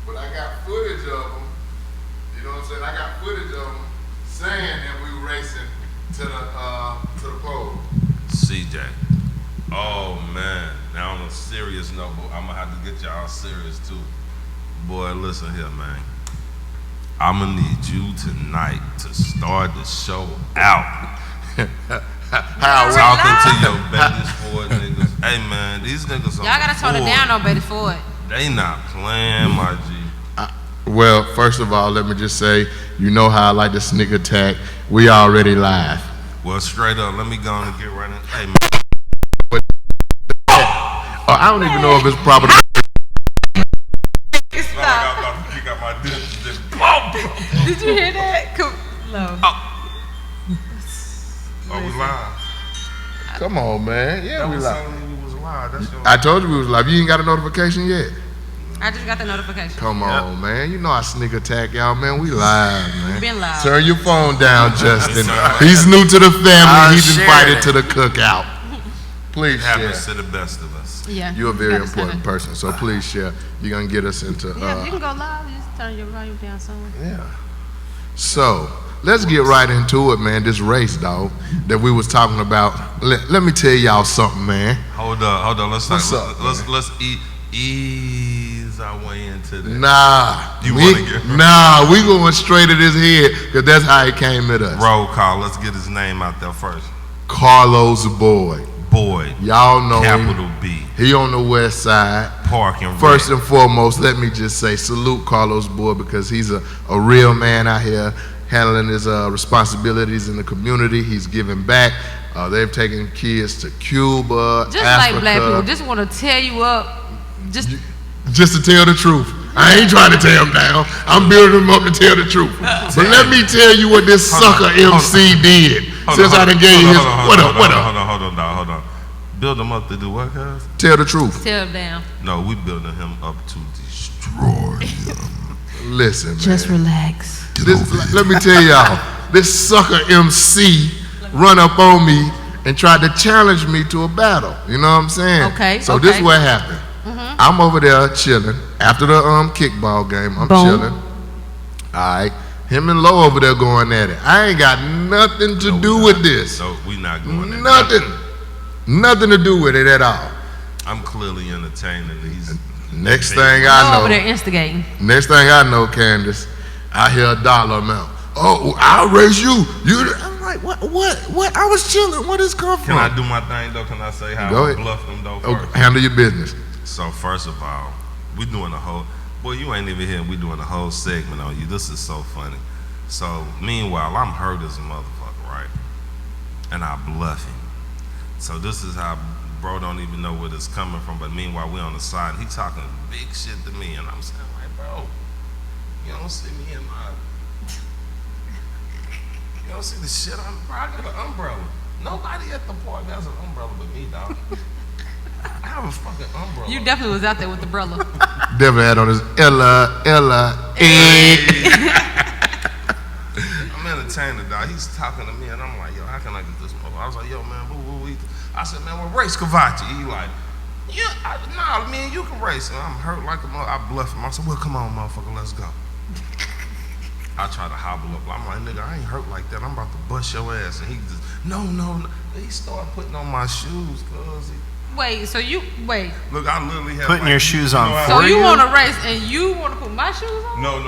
but I got footage of them. You know what I'm saying? I got footage of them saying that we were racing to the pole. CJ. Oh man. Now on a serious note, I'm gonna have to get y'all serious too. Boy, listen here, man. I'm gonna need you tonight to start the show out. Talking to your Bettis Ford niggas. Hey man, these niggas y'all gotta tone it down on Bettis Ford. They not playing, my G. Well, first of all, let me just say, you know how I like the sneak attack. We already live. Well, straight up, let me go on and get right in. Hey man. I don't even know if it's proper. Did you hear that? No. Oh, we live. Come on, man. Yeah, we live. We was live. That's your I told you we was live. You ain't got a notification yet? I just got the notification. Come on, man. You know I sneak attack y'all, man. We live, man. We've been live. Turn your phone down, Justin. He's new to the family. He's invited to the cookout. Please share. happens to the best of us. Yeah. You're a very important person, so please share. You're going to get us into... Yeah, you can go live. You just turn your volume down some. Yeah. So, let's get right into it, man. This race, dog, that we was talking about. Let me tell y'all something, man. Hold up. Let's ease our way into this. We going straight at his head because that's how he came at us. Roll call. Let's get his name out there first. Carlos Boyd. Y'all know Capital him. B. He on the west side. Parking. First and foremost, let me just say salute Carlos Boyd because he's a real man out here handling his responsibilities in the community. He's giving back. They've taken kids to Cuba, just Africa. Like black people, just want to tear you up. Just to tell the truth. I ain't trying to tear him down. I'm building him up to tell the truth. But let me tell you what this sucker MC did. Since I done gave you his... What up? Hold on. Build him up to do what, guys? Tell the truth. Tear him down. No, we building him up to destroy him. Listen, man. Just relax. Let me tell y'all, this sucker MC run up on me and tried to challenge me to a battle. You know what I'm saying? Okay. So this is what happened. Mm-hmm. I'm over there chilling after the kickball game. I'm chilling. All right. Him and Lo over there going at it. I ain't got nothing to do with this. No, we not going at Nothing to do with it at all. I'm clearly entertaining these. Next thing I know, over there instigating. Next thing I know, Candace, I hear a dollar amount. Oh, I'll raise you. I'm like, what? I was chilling. Where this come from? Can I do my thing though? Can I say how I bluff them though first? Okay, handle your business. So first of all, we doing a whole. Boy, you ain't even here. We doing a whole segment on you. This is so funny. So meanwhile, I'm hurt as a motherfucker, right? And I bluff him. So this is how bro don't even know where this coming from. But meanwhile, we on the side. And he talking big shit to me, and I'm saying like, bro, you don't see me in my. You don't see the shit on. Bro, I got an umbrella. Nobody at the park has an umbrella but me, dog. I have a fucking umbrella. You definitely was out there with the umbrella. Definitely had on his Ella. I'm entertaining, dog. He's talking to me, and I'm like, yo, how can I get this mother? I was like, yo, man, I said, man, well, race Cavachi. He like, nah, man, you can race. And I'm hurt like a mother. I bluff him. I said, well, come on, motherfucker, let's go. I try to hobble up. I'm like, nigga, I ain't hurt like that. I'm about to bust your ass. And he just, no. He started putting on my shoes, cuz. Wait. Look, I literally had putting your shoes on. So you want to race and you want to put my shoes on? No.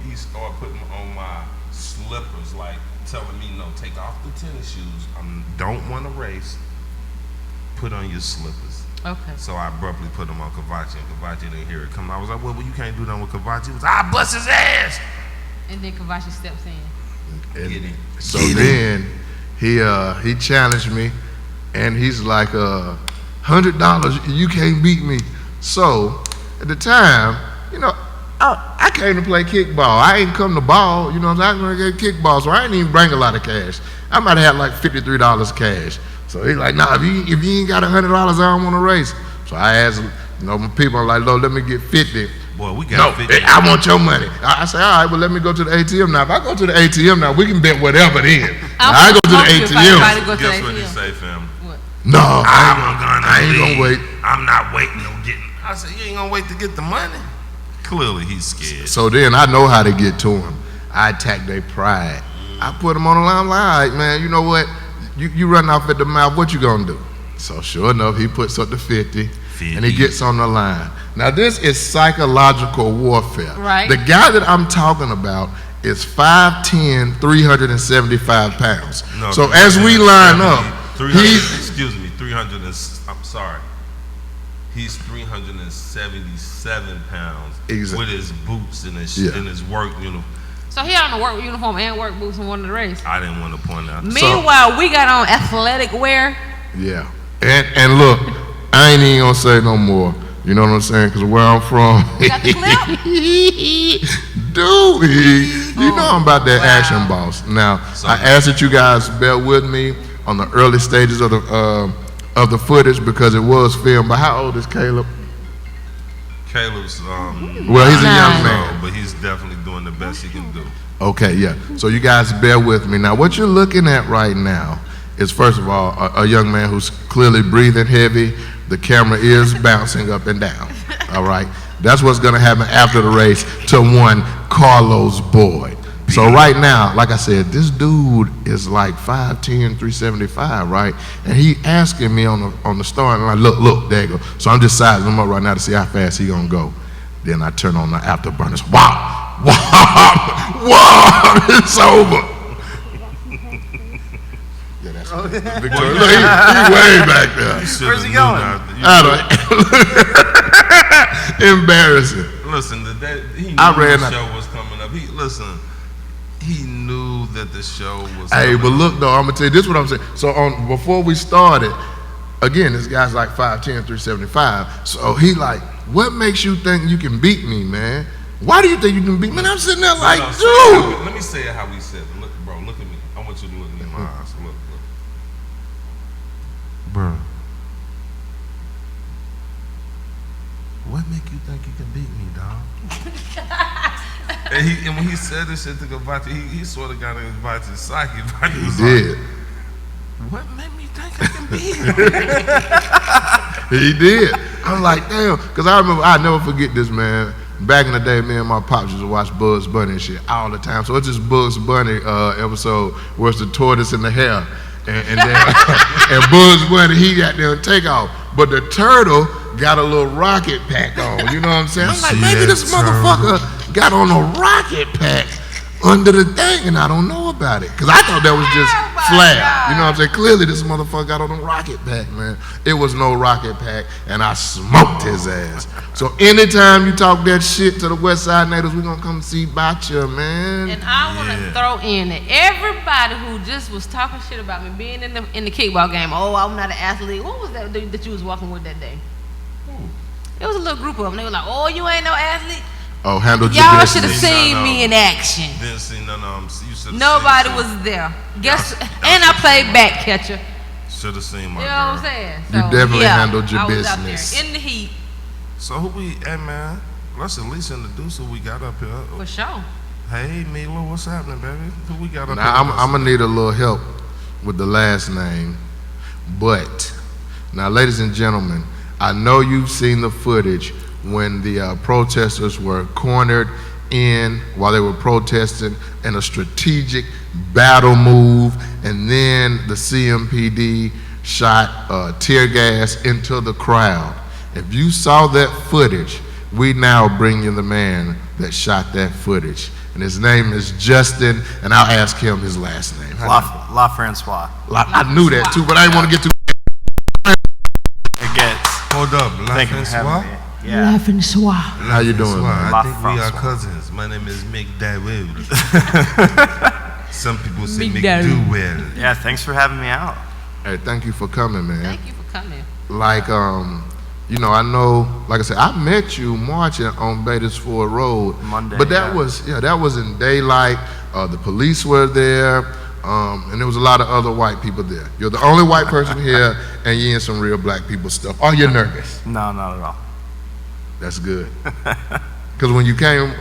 He started putting on my slippers, like telling me, no, take off the tennis shoes. I don't want to race. Put on your slippers. Okay. So I abruptly put them on Cavachi, and Cavachi didn't hear it coming. I was like, well, you can't do that with Cavachi. He was like, I bust his ass. And then Cavachi steps in. Then he challenged me, and he's like, $100, you can't beat me. So at the time, I came to play kickball. I ain't come to ball. You know what I'm saying? I was going to get kickball, so I didn't even bring a lot of cash. I might have had like $53 cash. So he's like, nah, if you ain't got $100, I don't want to race. So I asked, my people, I'm like, let me get 50. Boy, we got 50. I want your money. I say, all right, well, let me go to the ATM now. If I go to the ATM now, we can bet whatever then. I go to the ATM. Guess what you say, fam? What? No, I ain't gonna wait. I'm not waiting on getting. I said, you ain't gonna wait to get the money? clearly he's scared. So then I know how to get to him. I attack their pride. I put him on the line. I'm like, all right, man, you know what? You run off at the mouth, what you gonna do? So sure enough, he puts up the 50. And he gets on the line. Now this is psychological warfare. Right. The guy that I'm talking about is 5'10", 375 pounds. No, so as we line up, he's 377 pounds Exactly. with his boots and his work uniform. So he had on a work uniform and work boots and won the race. I didn't want to point out. Meanwhile, we got on athletic wear. Yeah. And look, I ain't even gonna say no more. You know what I'm saying? Because where I'm from, Got the clip? dude, you know I'm about that action boss. Now, I ask that you guys bear with me on the early stages of the footage because it was filmed. But how old is Caleb? Caleb's Well, he's a young man, but he's definitely doing the best he can do. Okay, yeah. So you guys bear with me. Now, what you're looking at right now is, first of all, a young man who's clearly breathing heavy. The camera is bouncing up and down. All right? That's what's going to happen after the race to one Carlos Boyd. So right now, like I said, this dude is like 5'10", 375, right? And he asking me on the starting line, look, there you go. So I'm just sizing him up right now to see how fast he going to go. Then I turn on the afterburners. Wow, it's over. Yeah, that's Victoria. Look, he way back there. Where's he going? Embarrassing. Listen, he knew I ran the out. show was coming up. He knew that the show was Hey, coming but up. look though, I'm gonna tell you this is what I'm saying. So before we started, again, this guy's like 5'10", 375. So he like, what makes you think you can beat me, man? Why do you think you can beat me? Man, I'm sitting there like, dude. Let me say it how we said it. Look, bro, look at me. I want you to look me in my eyes. Look. Bro. What make you think you can beat me, dog? and when he said this shit to Gavati, he sort of got invited to psyche. He was did. like, what made me think I can beat him? He did. I'm like, damn. Because I remember, I'll never forget this, man. Back in the day, me and my pops used to watch Bugs Bunny and shit all the time. So it's this Bugs Bunny episode where it's the tortoise and the hare. And then and Bugs Bunny, he got there and take off. But the turtle got a little rocket pack on. You know what I'm saying? I'm like, maybe this motherfucker got on a rocket pack under the thing and I don't know about it. Because I thought that was just flat. You know what I'm saying? Clearly this motherfucker got on a rocket pack, man. It was no rocket pack and I smoked his ass. So anytime you talk that shit to the West Side natives, we're going to come see about you, man. And I want to throw in that everybody who just was talking shit about me being in the kickball game, oh, I'm not an athlete. What was that dude that you was walking with that day? It was a little group of them. They were like, oh, you ain't no athlete? Oh, handle your Y'all business. should have seen me in action. Didn't see none of them. You should have Nobody seen was there. And I played back catcher. Should have seen my You know girl. what I'm saying? You definitely handled your I was out business. there in the heat. So hey man, let's at least introduce who we got up here. For sure. Hey Mila, what's happening, baby? Who we got up Now, here? I'm going to need a little help with the last name. But, now, ladies and gentlemen, I know you've seen the footage when the protesters were cornered in while they were protesting in a strategic battle move, and then the CMPD shot tear gas into the crowd. If you saw that footage, we now bring you the man that shot that footage. And his name is Justin, and I'll ask him his last name. LaFrancois. I knew that too, but I didn't want to get too. It gets. Hold up, Thank you for having me. Yeah. How you doing, man? I think we are LaFrancois. cousins. My name is McDowell. Some people say McDowell. McDowell. Yeah, thanks for having me out. Hey, thank you for coming, man. Thank you for coming. Like, you know, I know, like I said, I met you marching on Batersford Road. Monday, But that yeah. that was in daylight. The police were there, and there was a lot of other white people there. You're the only white person here, and you're in some real black people stuff. Are you nervous? No, not at all. That's good. Because when you came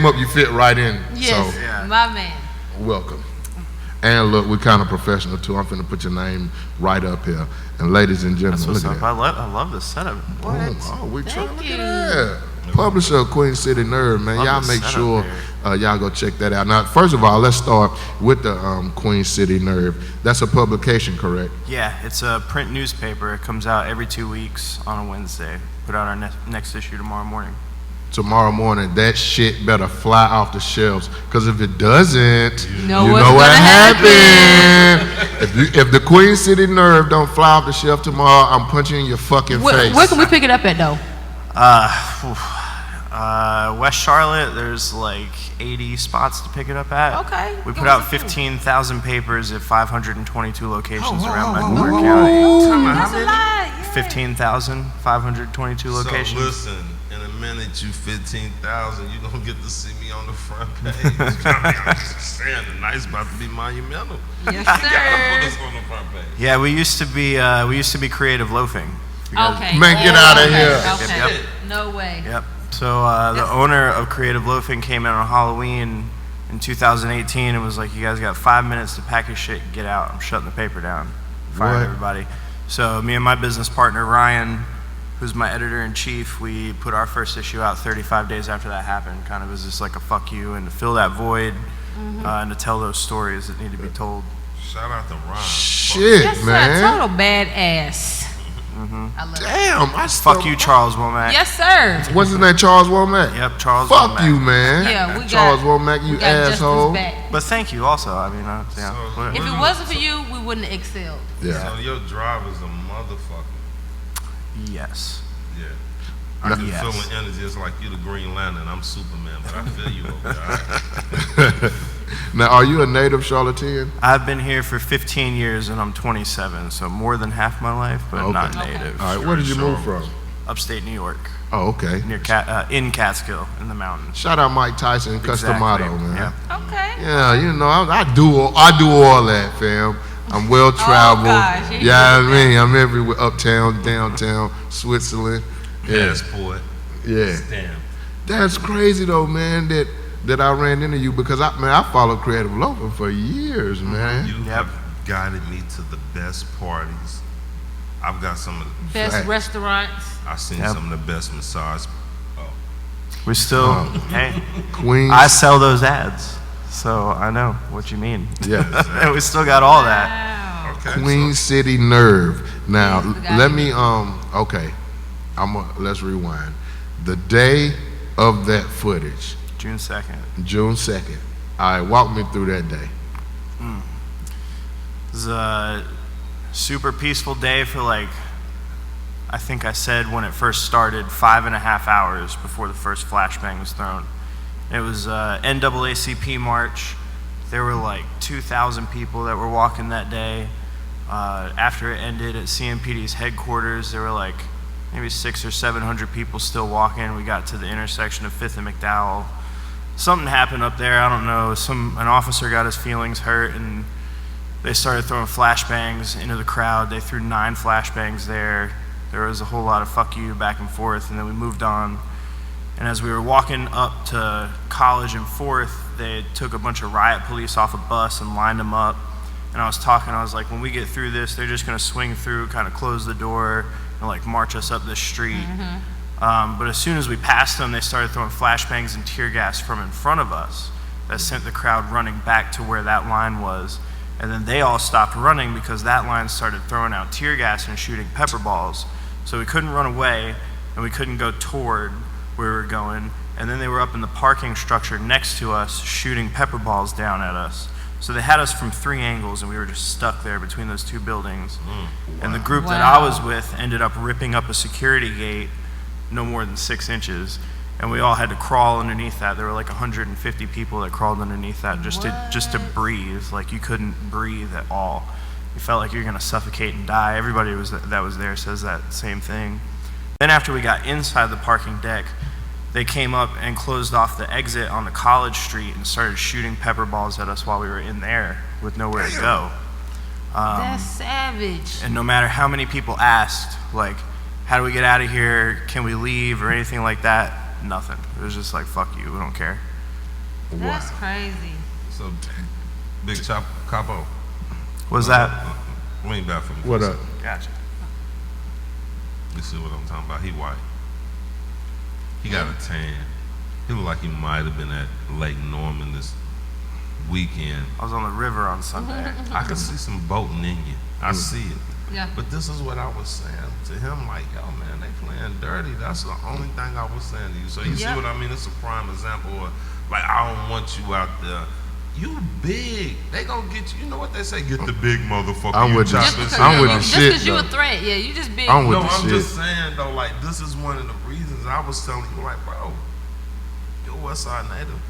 up, you fit right in. Yes, So, Yeah. my man. welcome. And look, we're kind of professional too. I'm finna put your name right up here. And ladies and gentlemen, That's what's look up. at that. I love this setup. Oh, we trying to Thank look you. at that. Publisher of Queen City Nerve, man. Y'all Love the make setup sure there. y'all go check that out. Now, first of all, let's start with the Queen City Nerve. That's a publication, correct? Yeah, it's a print newspaper. It comes out every 2 weeks on a Wednesday. Put out our next issue tomorrow morning. Tomorrow morning, that shit better fly off the shelves. Because if it doesn't, you know what's what gonna happened. If the Queen City Nerve don't fly off the shelf tomorrow, I'm punching in your fucking face. Where can we pick it up at though? West Charlotte, there's like 80 spots to pick it up at. Okay. We Go put out with you. 15,000 papers at 522 locations around whoa, Montgomery whoa, County. whoa. That's a lot. Yeah. 15,522 locations. So listen, in a minute, you 15,000, you gonna get to see me on the front page. I'm just saying, the night's about to be monumental. Yes, You gotta sir. put us on the front page. Yeah, we used to be Creative Loafing. You guys- Okay. Man, get outta here. Okay. Yep. No way. Yep. So the owner of Creative Loafing came in on Halloween in 2018 and was like, "You guys got 5 minutes to pack your shit and get out. I'm shutting the paper down." Fired What? everybody. So me and my business partner Ryan, who's my editor-in-chief, we put our first issue out 35 days after that happened, kind of as just like a fuck you and to fill that void and to tell those stories that need to be told. Shout out to Ron. Shit, Yes, man. sir. Total badass. I love it. Damn, I Fuck you, Charles Womack. Yes, sir. What's his name? Charles Womack? Yep, Charles Fuck Womack. you, man. Yeah, we Charles got, Womack, you we got Justin's asshole. back. But thank you also. I mean, yeah. So- If it wasn't for you, we wouldn't have excelled. Yeah. So your driver's a motherfucker. Yes. Yeah. I can Yes. feel the energy. It's like you the Green Lantern. I'm Superman, but I feel you over there. All right? Now, are you a native Charlottean? I've been here for 15 years and I'm 27, so more than half my life, but Okay. not Okay. native. All right, where did you move from? Upstate New York, Oh, okay. near in Catskill, in the mountains. Shout out Mike Tyson, Customato, Exactly. man. Yeah. Okay. Yeah, you know, I do all that, fam. I'm well traveled. gosh, you Yeah, I do mean, I'm everywhere, uptown, downtown, Switzerland. Yeah, Passport. yeah. Stamp. That's crazy though, man. That I ran into you because I followed Creative Loafing for years, man. You Yep. have guided me to the best parties. I've got some of the, Best Facts. restaurants. I've seen Yep. some of the best massage. Oh, We still, Oh. hey, Queens. I sell those ads, so I know what you mean. Yeah. And we still got all that. Wow. okay. Queen City Nerve. Now, Yes, we got let it. me okay. Let's rewind. The day of that footage, June 2nd. June 2nd. All right, walk me through that day. It was a super peaceful day for like, I think I said when it first started, 5.5 hours before the first flashbang was thrown. It was NAACP march. There were like 2,000 people that were walking that day. After it ended at CMPD's headquarters, there were like maybe 600 or 700 people still walking. We got to the intersection of 5th and McDowell. Something happened up there, I don't know. An officer got his feelings hurt and they started throwing flashbangs into the crowd. They threw 9 flashbangs there. There was a whole lot of fuck you back and forth, and then we moved on. And as we were walking up to College and 4th, they took a bunch of riot police off a bus and lined them up. And I was like, when we get through this, they're just gonna swing through, kind of close the door, and like march us up the street. But as soon as we passed them, they started throwing flashbangs and tear gas from in front of us. That sent the crowd running back to where that line was. And then they all stopped running because that line started throwing out tear gas and shooting pepper balls. So we couldn't run away and we couldn't go toward where we were going. And then they were up in the parking structure next to us shooting pepper balls down at us. So they had us from 3 angles and we were just stuck there between those 2 buildings. And the group that I was with ended up ripping up a security gate no more than 6 inches. And we all had to crawl underneath that. There were like 150 people that crawled underneath that just to breathe. Like you couldn't breathe at all. You felt like you were gonna suffocate and die. Everybody that was there says that same thing. Then after we got inside the parking deck, they came up and closed off the exit on the College Street and started shooting pepper balls at us while we were in there with nowhere to go. That's savage. And no matter how many people asked, like, how do we get out of here? Can we leave or anything like that? Nothing. It was just like, fuck you, we don't care. That's crazy. So, Big Capo. Was that? Lean back from me. What up? Gotcha. You see what I'm talking about? He white. He got a tan. He looked like he might have been at Lake Norman this weekend. I was on the river on Sunday. I could see some boating in you. I see it. Yeah. But this is what I was saying to him, like, yo, man, they playing dirty. That's the only thing I was saying to you. So you see what I mean? It's a prime example of, like, I don't want you out there. You big. They gonna get you. You know what they say? Get the big motherfucker. I'm you with you. chopping shit. I'm with the Just shit, because you a though. threat, yeah, you just big. I'm with No, the I'm shit. just saying, though, like, this is one of the reasons I was telling you, like, bro, you're a West Side native.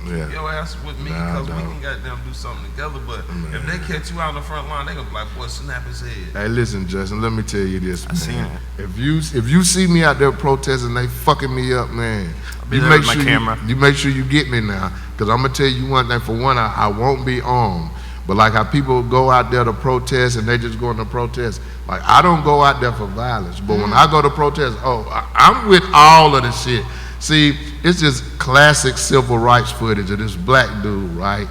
Yeah. Your ass with me Nah, because we dog. can goddamn do something together. But Man. if they catch you out on the front line, they gonna be like, boy, snap his head. Hey, listen, Justin. Let me tell you this, man. seen it. If you see me out there protesting, they fucking me up, man. be You there make with my sure camera. you make sure you get me now, because I'm gonna tell you one thing. For one, I won't be armed. But like how people go out there to protest and they just go into protest. Like I don't go out there for violence, but when I go to protest, I'm with all of the shit. See, it's just classic civil rights footage of this black dude, right?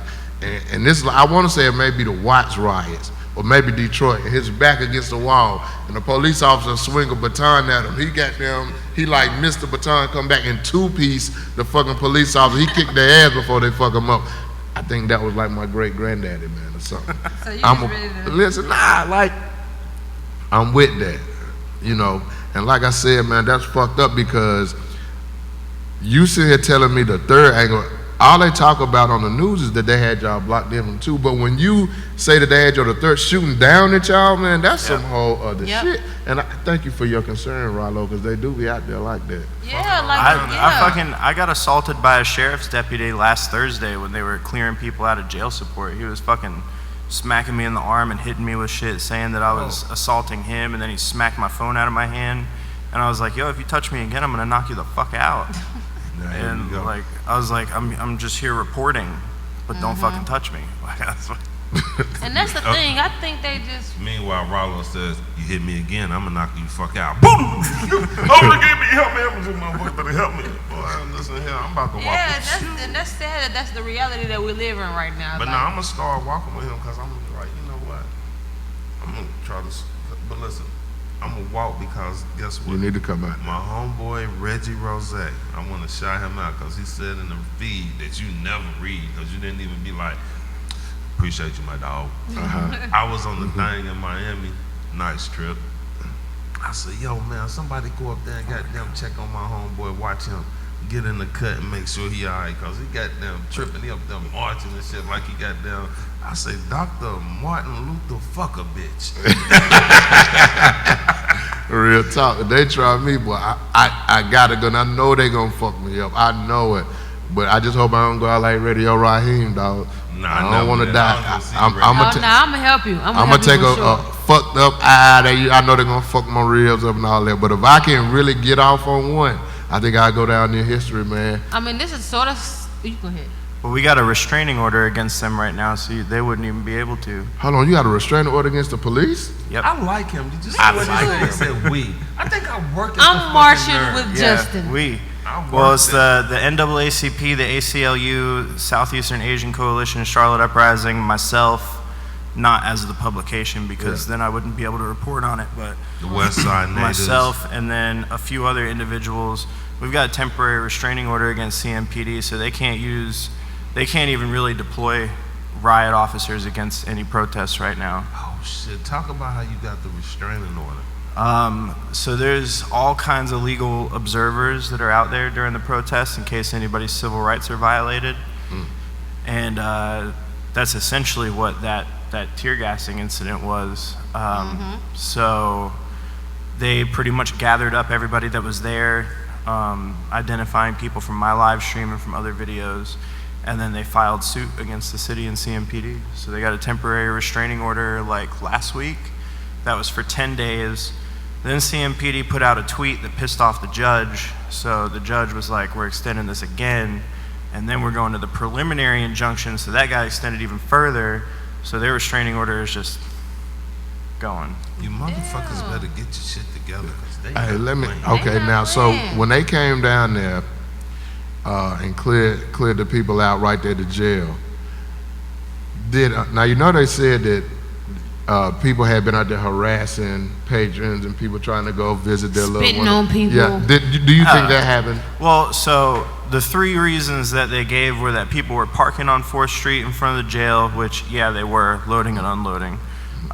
And this, I want to say it may be the Watts riots, or maybe Detroit, and his back against the wall, and the police officer swing a baton at him. He got them, he like missed the baton, come back in two-piece, the fucking police officer. He kicked their ass before they fuck him up. I think that was like my great-granddaddy, man, or something. So you I'm just ready to... listen, like, I'm with that, you know. And like I said, man, that's fucked up because you sit here telling me the third angle. All they talk about on the news is that they had y'all blocked in from two. But when you say that they had y'all the third shooting down at y'all, man, that's some whole other shit. And I thank you for your concern, Rollo, because they do be out there like that. Yeah, like, I got assaulted by a sheriff's deputy last Thursday when they were clearing people out of jail support. He was fucking smacking me in the arm and hitting me with shit, saying that I was assaulting him, and then he smacked my phone out of my hand. And I was like, yo, if you touch me again, I'm gonna knock you the fuck out. And like, I was like, I'm just here reporting, but don't fucking touch me. Like, that's what. and that's the thing. I think they just... Meanwhile, Rollo says, you hit me again, I'm gonna knock you the fuck out. Boom! Oh, give me, help me, motherfucker, help me. Boy, listen here, I'm about to walk with you. And that's sad that that's the reality that we live in right now. But like, now I'm gonna start walking with him because I'm like, you know what? I'm gonna try to, but listen, I'm gonna walk because guess what? You need to come out. My homeboy Reggie Rose, I want to shout him out because he said in the feed that you never read because you didn't even be like, appreciate you, my dog. I was on the thing in Miami, nice trip. I said, yo, man, somebody go up there and goddamn check on my homeboy, watch him get in the cut and make sure he all right because he got them tripping, he up there marching and shit like he got down. I say, Dr. Martin Luther, fuck a bitch. Real talk. They try me, boy. I gotta go. And I know they gonna fuck me up. I know it. But I just hope I don't go out like Radio Raheem, dog. Nah, I don't want to die. I'm I'm gonna help you. I'm gonna take a fucked up eye. I know they're gonna fuck my ribs up and all that. But if I can really get off on one, I think I'll go down in history, man. I mean, this is sort of... You go ahead. Well, we got a restraining order against them right now, so they wouldn't even be able to. Hold on, you got a restraining order against the police? Yep. I like him. Did you see what he said? He said we. I think I work at I'm the marching fucking with nerve. Justin. We. I Well, worked it's the NAACP, the ACLU, Southeastern Asian Coalition, Charlotte Uprising, myself, not as the publication because then I wouldn't be able to report on it, but the West Side natives. myself and then a few other individuals. We've got a temporary restraining order against CMPD, so they can't even really deploy riot officers against any protests right now. Oh shit! Talk about how you got the restraining order. So there's all kinds of legal observers that are out there during the protests in case anybody's civil rights are violated. And that's essentially what that tear gassing incident was. So they pretty much gathered up everybody that was there, identifying people from my live stream and from other videos, and then they filed suit against the city and CMPD. So they got a temporary restraining order like last week. That was for 10 days. Then CMPD put out a tweet that pissed off the judge. So the judge was like, we're extending this again. And then we're going to the preliminary injunction. So that got extended even further. So their restraining order is just going. You motherfuckers better get your shit together. 'Cause they Hey, not let me. playing. Okay, now, so when they came down there and cleared the people out right there to jail, now you know they said that people had been out there harassing patrons and people trying to go visit their loved Spitting ones. on people. Yeah. Do you think that happened? Well, so the 3 reasons that they gave were that people were parking on 4th Street in front of the jail, which, yeah, they were, loading and unloading.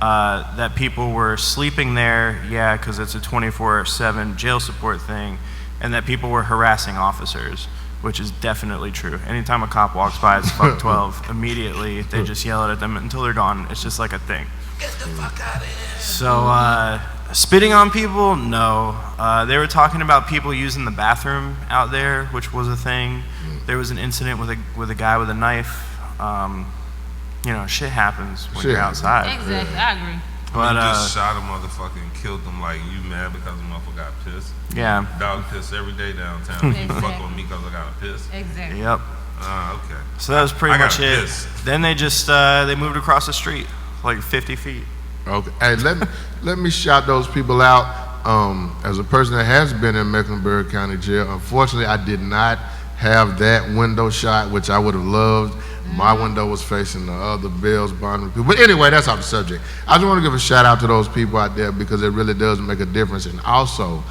That people were sleeping there, yeah, because it's a 24/7 jail support thing, and that people were harassing officers, which is definitely true. Anytime a cop walks by, it's fuck 12. Immediately, they just yell at them until they're gone. It's just like a thing. Get the fuck out of here. So, spitting on people, no. They were talking about people using the bathroom out there, which was a thing. There was an incident with a guy with a knife. Shit happens when you're outside. Exactly, I agree. But you just shot a motherfucker and killed him. Like, you mad because the motherfucker got pissed? yeah, Dog piss every day downtown. You fuck Exactly. with me because I got a piss? Exactly. yep. Okay. So that was pretty I got much it. pissed. Then they just they moved across the street, like 50 feet. Okay. Hey, let me shout those people out. As a person that has been in Mecklenburg County Jail, unfortunately, I did not have that window shot, which I would have loved. My window was facing the other Bills bond people. But anyway, that's off the subject. I just want to give a shout out to those people out there because it really does make a difference. And also,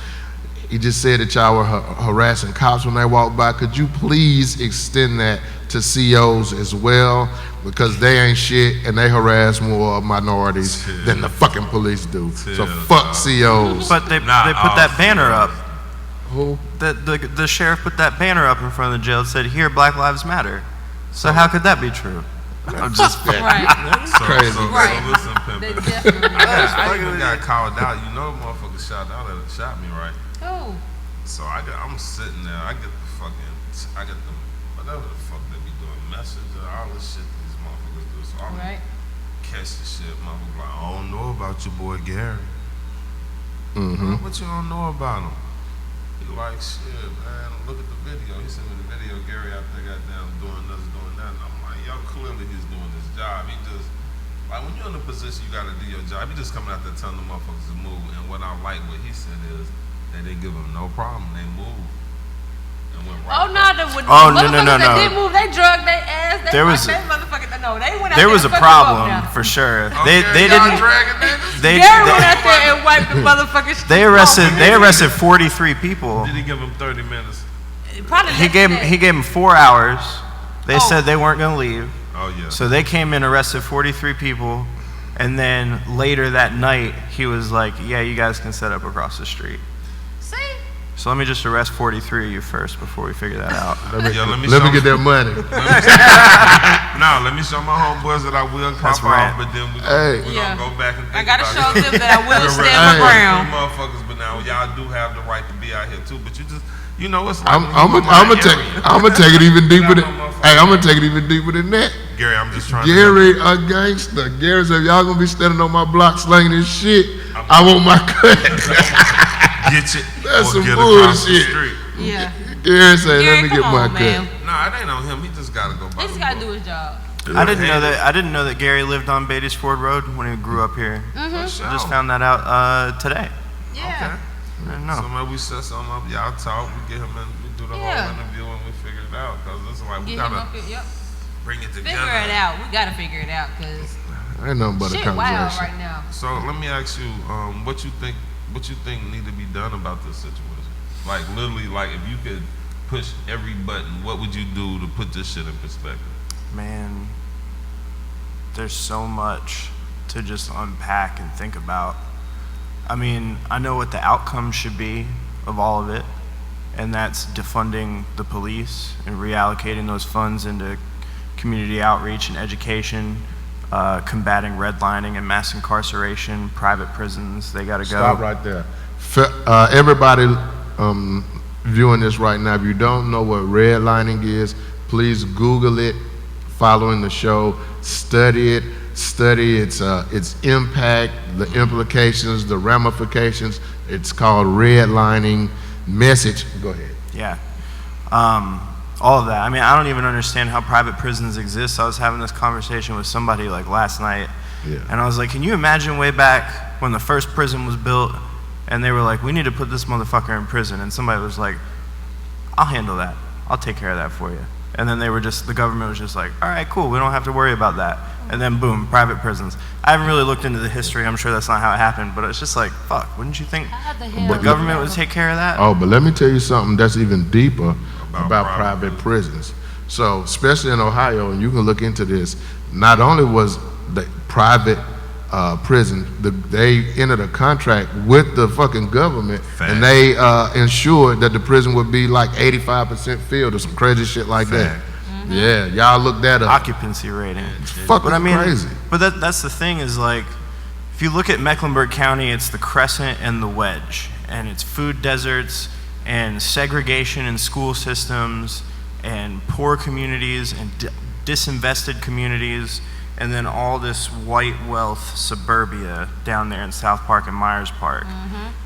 he just said that y'all were harassing cops when they walked by. Could you please extend that to COs as well? Because they ain't shit and they harass more minorities than the fucking police do. So fuck COs. But they Not put all that banner up. Who? The sheriff put that banner up in front of the jail and said, "Here, Black Lives Matter." So how could that be true? I'm just Right. Crazy. So Right. listen, They pimpin'. definitely. I even got called out. You know, the motherfucker shot me, right? Oh, So I'm sitting there. I get the whatever the fuck they be doing, message and all this shit these motherfuckers do. So I'm right. catch the shit, motherfucker. Like, I don't know about your boy Gary. Mm-hmm. What you don't know about him? He like, shit, man. Look at the video. He sent me the video. Gary out there goddamn doing this, doing that. And I'm like, yo, clearly he's doing his job. He just, like, when you're in a position, you got to do your job. He just coming out there telling the motherfuckers to move. And what I like, what he said is, they didn't give him no problem. They moved. And went right Oh no, back. the Oh, no, motherfuckers no, that no. did move, they drug their ass. They There was- they motherfuckers. No, they went out There there was a and fucked them up problem now. for sure. Okay, They y'all didn't. dragging niggas? They Gary went out there and wiped the motherfuckers. they arrested 43 people. Did he give him 30 minutes? Probably He gave him 4 hours. They Oh. said they weren't gonna leave. Oh, yeah. So they came in, arrested 43 people, and then later that night, he was like, "Yeah, you guys can set up across the street." See, So let me just arrest 43 of you first before we figure that out. Let me Let me show- get that money. Let me show my homeboys that I will That's pop right. off, but then we're Hey. gonna Yeah. go back and think I gotta about show it. them that I will stand my Hey. ground. Motherfuckers, but now y'all do have the right to be out here too. But you just, you know, it's like I'm when you in my gonna area. take it even deeper than. Got my motherfucking Hey, I'm gonna take it even deeper than that. Gary, I'm just trying to. Gary, a gangster. Gary said, "Y'all gonna be standing on my block slanging this shit. I want my cut." Get it That's or some get across the bullshit. street. Yeah, Gary said, Gary, "Let me come get my on, cut." man. Nah, it ain't on him. He just gotta go by He just the gotta book. do his job. I didn't know that Gary lived on Beatty's Ford Road when he grew up here. For I sure. just found that out today. Yeah. Okay. I didn't know. So maybe we set something up. Y'all talk. We get him in. We do the Yeah. whole interview and we figure it out. Cause it's like we Get him gotta up here. Yep. bring it together. Figure it out. We gotta figure it out because Ain't nothing but a shit wild conversation. right now. So let me ask you, what you think need to be done about this situation? Like literally, like if you could push every button, what would you do to put this shit in perspective? Man, there's so much to just unpack and think about. I mean, I know what the outcome should be of all of it, and that's defunding the police and reallocating those funds into community outreach and education, combating redlining and mass incarceration, private prisons, they gotta go. Stop right there. Everybody viewing this right now, if you don't know what redlining is, please Google it. Following the show, study it. Study its impact, the implications, the ramifications. It's called redlining. Message. Go ahead. Yeah. All of that. I mean, I don't even understand how private prisons exist. I was having this conversation with somebody like last night, Yeah. and I was like, can you imagine way back when the first prison was built, and they were like, we need to put this motherfucker in prison, and somebody was like, I'll handle that. I'll take care of that for you. And then the government was just like, all right, cool, we don't have to worry about that. And then boom, private prisons. I haven't really looked into the history. I'm sure that's not how it happened, but it's just like, fuck, wouldn't you think How the hell the government would take care of that? Oh, but let me tell you something that's even deeper about private private prisons. So, especially in Ohio, and you can look into this, not only was the private prison, they entered a contract with the fucking government, and they ensured that the prison would be like 85% filled or some crazy shit like that. Yeah, y'all look that up. Occupancy rating. Fucking But I mean, crazy. But that's the thing is like, if you look at Mecklenburg County, it's the crescent and the wedge, and it's food deserts and segregation in school systems and poor communities and disinvested communities, and then all this white wealth suburbia down there in South Park and Myers Park.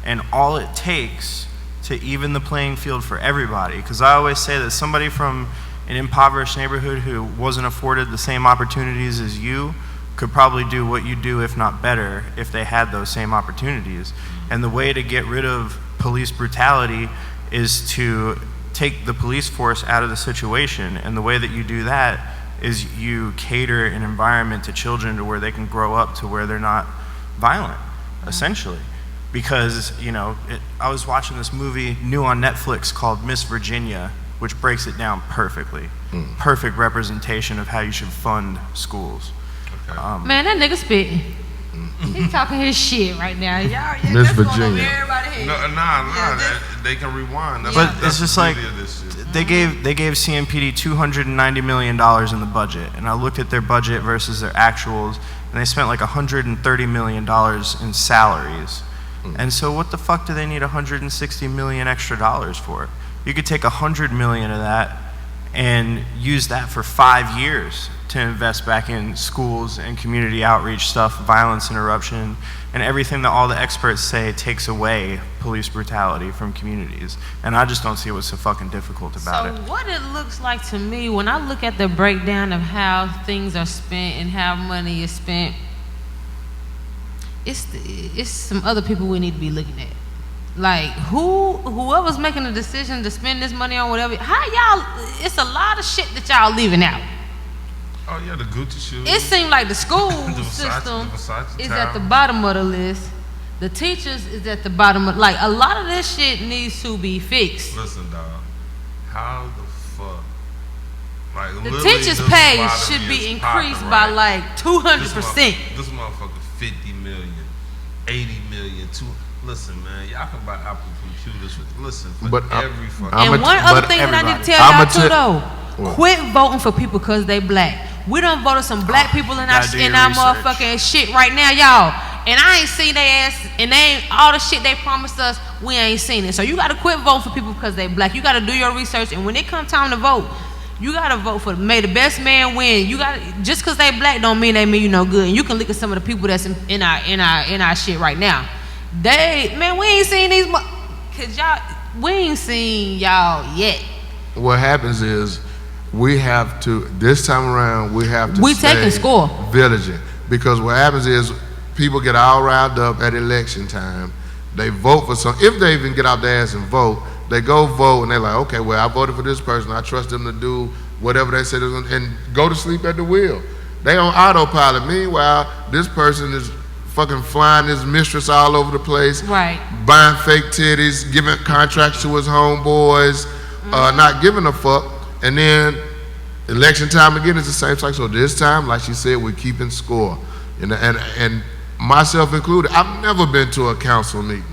And all it takes to even the playing field for everybody, because I always say that somebody from an impoverished neighborhood who wasn't afforded the same opportunities as you could probably do what you do, if not better, if they had those same opportunities. And the way to get rid of police brutality is to take the police force out of the situation. And the way that you do that is you cater an environment to children to where they can grow up to where they're not violent, essentially. Because, I was watching this movie new on Netflix called Miss Virginia, which breaks it down perfectly. Perfect representation of how you should fund schools. Man, that nigga spitting. He's talking his shit right now. Y'all, Miss that's going over Virginia. everybody's head. They can rewind. But it's just like, they gave CMPD $290 million in the budget, and I looked at their budget versus their actuals, and they spent like $130 million in salaries. And so what the fuck do they need $160 million extra dollars for? You could take $100 million of that and use that for 5 years to invest back in schools and community outreach stuff, violence interruption, and everything that all the experts say takes away police brutality from communities. And I just don't see what's so fucking difficult about it. So what it looks like to me, when I look at the breakdown of how things are spent and how money is spent, it's some other people we need to be looking at. Like, whoever's making the decision to spend this money on whatever, it's a lot of shit that y'all leaving out. Oh yeah, the Gucci shoes. It seems like the school The system Versace is towel. at the bottom of the list. The teachers is at the bottom of, like, a lot of this shit needs to be fixed. Listen, dog. How the fuck? Like, The literally, teachers' this pay lottery should be is increased popping, by right? like 200%. This motherfucker 50 million, 80 million, listen, man, y'all can buy Apple computers for But, every fucking. And one other thing that I need to tell y'all too, though, quit voting for people because they black. We done voted some black people in our Gotta do your motherfucking shit right now, y'all. And I ain't seen their ass, and they ain't all the shit they promised us, we ain't seen it. So you gotta quit voting for people because they black. You gotta do your research, and when it come time to vote, you gotta vote for may the best man win. You gotta, just because they black don't mean they mean you no good. And you can look at some of the people that's in our shit right now. We ain't seen these, cause we ain't seen y'all yet. What happens is this time around, we have to taking score. vigilant. Because what happens is people get all riled up at election time. They vote for if they even get out their ass and vote, they go vote and they're like, okay, well, I voted for this person. I trust them to do whatever they said, and go to sleep at the wheel. They on autopilot. Meanwhile, this person is fucking flying his mistress all over the place. Right. Buying fake titties, giving contracts to his homeboys, not giving a fuck. And then election time again is the same cycle. So this time, like she said, we're keeping score. And myself included, I've never been to a council meeting.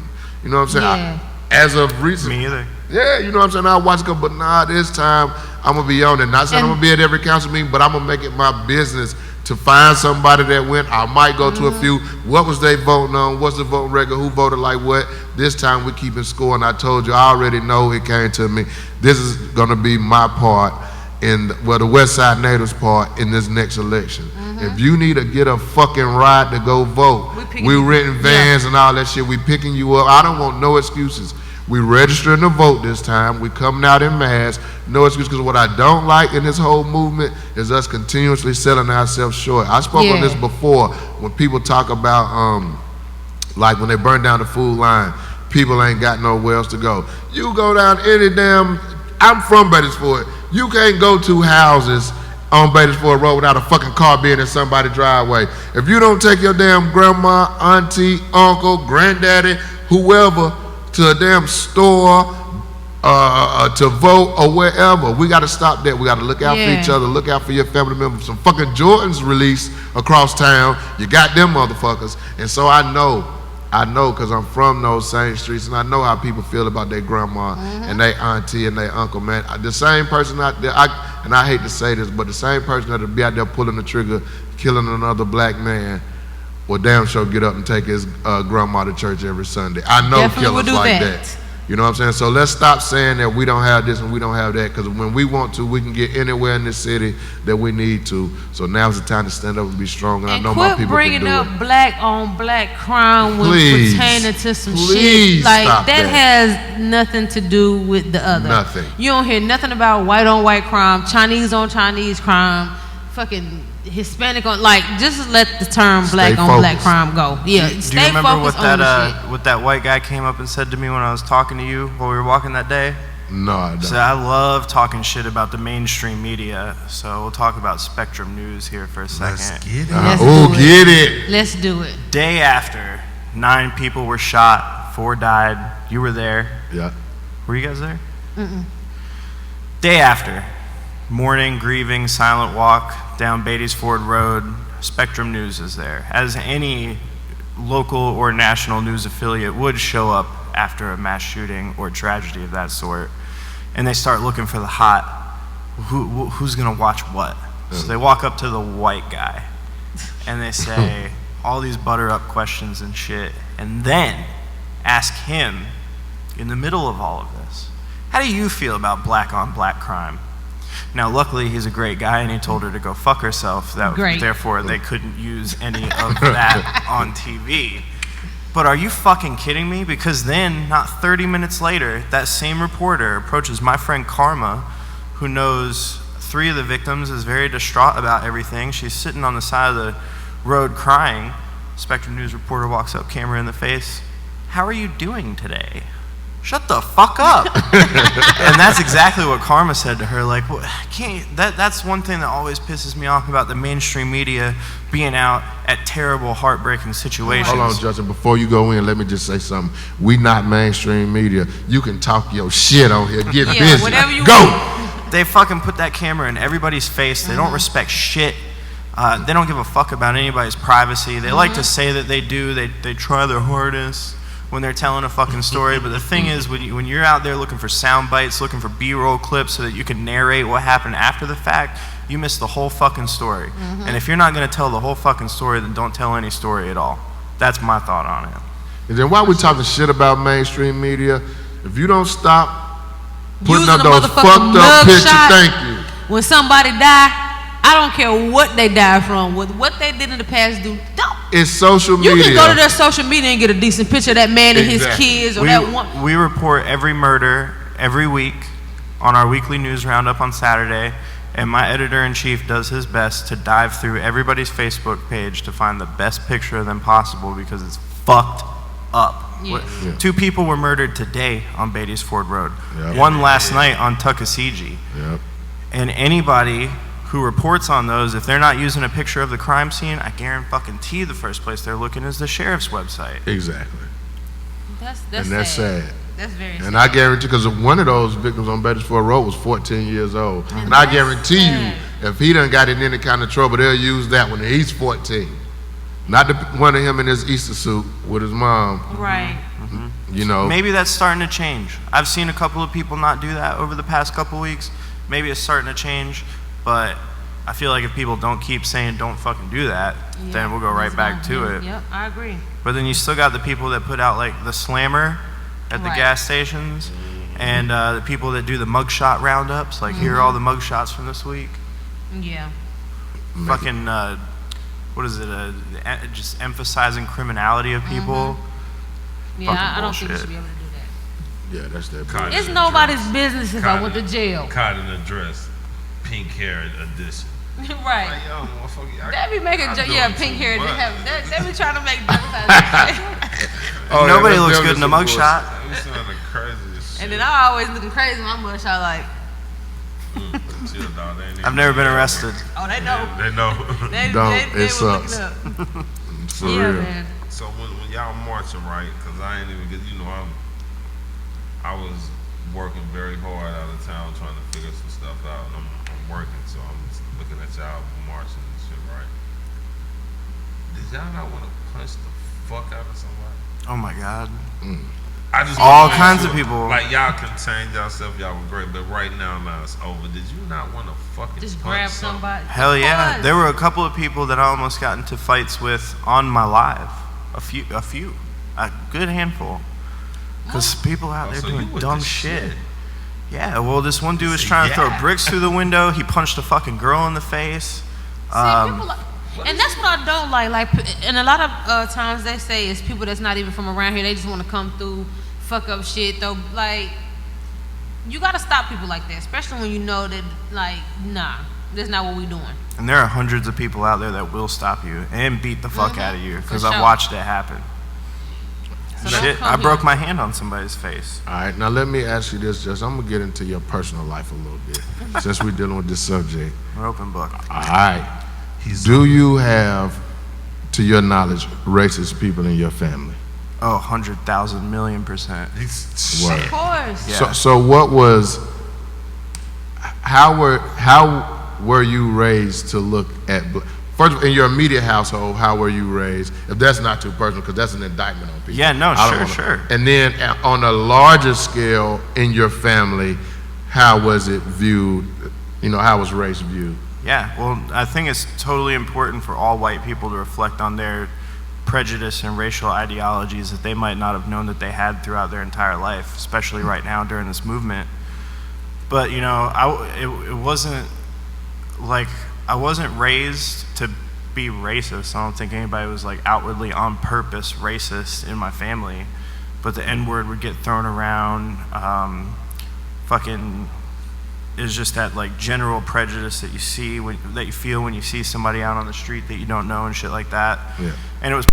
You know what I'm saying? Yeah. As of recent. Me either. Yeah, you know what I'm saying? I watch it go, but nah, this time I'm gonna be on it. Not saying I'm gonna be at every council meeting, but I'm gonna make it my business to find somebody that went. I might go to a few. What was they voting on? What's the voting record? Who voted like what? This time we're keeping score, and I told you, I already know it came to me. This is gonna be my part the West Side Natives part in this next election. If you need to get a fucking ride to go vote, we renting vans and all that shit. We picking you up. I don't want no excuses. We registering to vote this time. We coming out in mass. No excuse, because what I don't like in this whole movement is us continuously selling ourselves short. I spoke on this before when people talk about like when they burn down the food line, people ain't got nowhere else to go. You go down any damn, I'm from Bettesford. You can't go to houses on Badersford Road without a fucking car being in somebody's driveway. If you don't take your damn grandma, auntie, uncle, granddaddy, whoever to a damn store to vote or wherever, we got to stop that. We got to look out for each other, look out for your family members. Some fucking Jordans released across town. You got them motherfuckers. And so I know because I'm from those same streets, and I know how people feel about their grandma and their auntie and their uncle, man. The same person out there, and I hate to say this, but the same person that'll be out there pulling the trigger, killing another black man, will damn sure get up and take his grandma to church every Sunday. I know killers like that. You know what I'm saying? So let's stop saying that we don't have this and we don't have that, because when we want to, we can get anywhere in this city that we need to. So now's the time to stand up and be strong. And I know my people can do it. Quit bringing up black on black crime when pertaining to some shit. Like, that has nothing to do with the other. Nothing. You don't hear nothing about white on white crime, Chinese on Chinese crime, fucking Hispanic on, like, just let the term black on black crime go. Yeah, do you stay remember focused what on what that white guy came up and said to me when I was talking to you while we were walking that day? No, I don't. So I love talking shit about the mainstream media. So we'll talk about Spectrum News here for a second. Let's get it. Get it. Let's do it. Day after, 9 people were shot, 4 died. You were there. Yeah. Were you guys there? Day after, mourning, grieving, silent walk down Beatties Ford Road. Spectrum News is there, as any local or national news affiliate would show up after a mass shooting or tragedy of that sort, and they start looking for the hot, who's gonna watch what. So they walk up to the white guy and they say all these butter up questions and shit, and then ask him in the middle of all of this, how do you feel about black on black crime? Now, luckily, he's a great guy, and he told her to go fuck herself. Therefore, they couldn't use any of that on TV. But are you fucking kidding me? Because then, not 30 minutes later, that same reporter approaches my friend Karma, who knows 3 of the victims, is very distraught about everything. She's sitting on the side of the road crying. Spectrum News reporter walks up, camera in the face. How are you doing today? Shut the fuck up. And that's exactly what Karma said to her. Like, well, that's one thing that always pisses me off about the mainstream media being out at terrible, heartbreaking situations. Hold on, Justin. Before you go in, let me just say something. We not mainstream media. You can talk your shit on here. Get busy. Whatever you go. want. They fucking put that camera in everybody's face. They don't respect shit. They don't give a fuck about anybody's privacy. They like to say that they do. They try their hardest when they're telling a fucking story, but the thing is, when you're out there looking for sound bites, looking for B-roll clips so that you can narrate what happened after the fact, you miss the whole fucking story. And if you're not going to tell the whole fucking story, then don't tell any story at all. That's my thought on it. And then why we talking shit about mainstream media? If you don't stop putting Using up a those motherfucking fucked up pictures, mugshot. thank you. When somebody die, I don't care what they died from, what they did in the past. It's social media. You can go to their social media and get a decent picture of that man and his kids, or that one. We report every murder every week on our weekly news roundup on Saturday, and my editor-in-chief does his best to dive through everybody's Facebook page to find the best picture of them possible, because it's fucked up. Yeah. 2 people were murdered today on Beatties Ford Road. Yep. One last night on Tuckasegee. Yep. And anybody who reports on those, if they're not using a picture of the crime scene, I guarantee the first place they're looking is the sheriff's website. Exactly. That's sad. That's very sad. And I guarantee, because one of those victims on Badersford Road was 14 years old. And I guarantee you, if he done got in any kind of trouble, they'll use that when he's 14. Not the one of him in his Easter suit with his mom. Right. You know. Maybe that's starting to change. I've seen a couple of people not do that over the past couple weeks. Maybe it's starting to change. But I feel like if people don't keep saying don't fucking do that, then we'll go right back to it. Yep, I agree. But then you still got the people that put out like the slammer at the gas stations, and the people that do the mugshot roundups, like here are all the mugshots from this week. Yeah. Fucking, what is it, just emphasizing criminality of people. Yeah, I don't think you should be able to do that. Yeah, that's that. It's nobody's business if I went to jail. Caught in a dress. Pink hair edition. Right. Like, yo, motherfucker, They be making pink hair. They be trying to make Nobody looks good in a mugshot. That sounded crazy as shit. And then I always looking crazy in my mugshot, like. Chill, dog. They ain't even I've never been that arrested. Oh, they know. They know. They It were looking sucks. up. For Yeah, real. man. So when y'all marching, right? Because I ain't even get, I was working very hard out of town trying to figure some stuff out, and I'm working, so I'm just looking at y'all marching and shit, right? Did y'all not want to punch the fuck out of somebody? Oh my God. I just All wanna make kinds of people. Like y'all contained yourself, y'all were great, but right now it's over. Did you not want to fucking Just punch grab something? somebody. Hell yeah. Of There course. were a couple of people that I almost got into fights with on my live. A few. A good handful. Because people out there So you doing with dumb the shit. Yeah, well, this one dude was See, trying to throw yeah. bricks through the window. He punched a fucking girl in the face. See, people like, and that's what I don't like. Like, and a lot of times they say it's people that's not even from around here. They just want to come through, fuck up shit. Though, like, you gotta stop people like that, especially when you know that, like, nah, that's not what we doing. And there are hundreds of people out there that will stop you and beat the fuck out of you because For I've sure. watched it happen. So don't Shit, come I broke here. my hand on somebody's face. All right, now let me ask you this, Jess. I'm gonna get into your personal life a little bit since we're dealing with this subject. We're open book. All right. Do you have, to your knowledge, racist people in your family? Oh, 100,000 million%. Word. Of course. Yeah. So what was? How were you raised to look at? First, in your immediate household, how were you raised? If that's not too personal, because that's an indictment on people. Yeah, no, I don't sure, wanna- sure. And then on a larger scale in your family, how was it viewed? How was race viewed? Yeah, well, I think it's totally important for all white people to reflect on their prejudice and racial ideologies that they might not have known that they had throughout their entire life, especially right now during this movement. But, it wasn't like I wasn't raised to be racist. I don't think anybody was like outwardly on purpose racist in my family, but the N-word would get thrown around. Is just that like general prejudice that you see that you feel when you see somebody out on the street that you don't know and shit like that. Yeah. And it was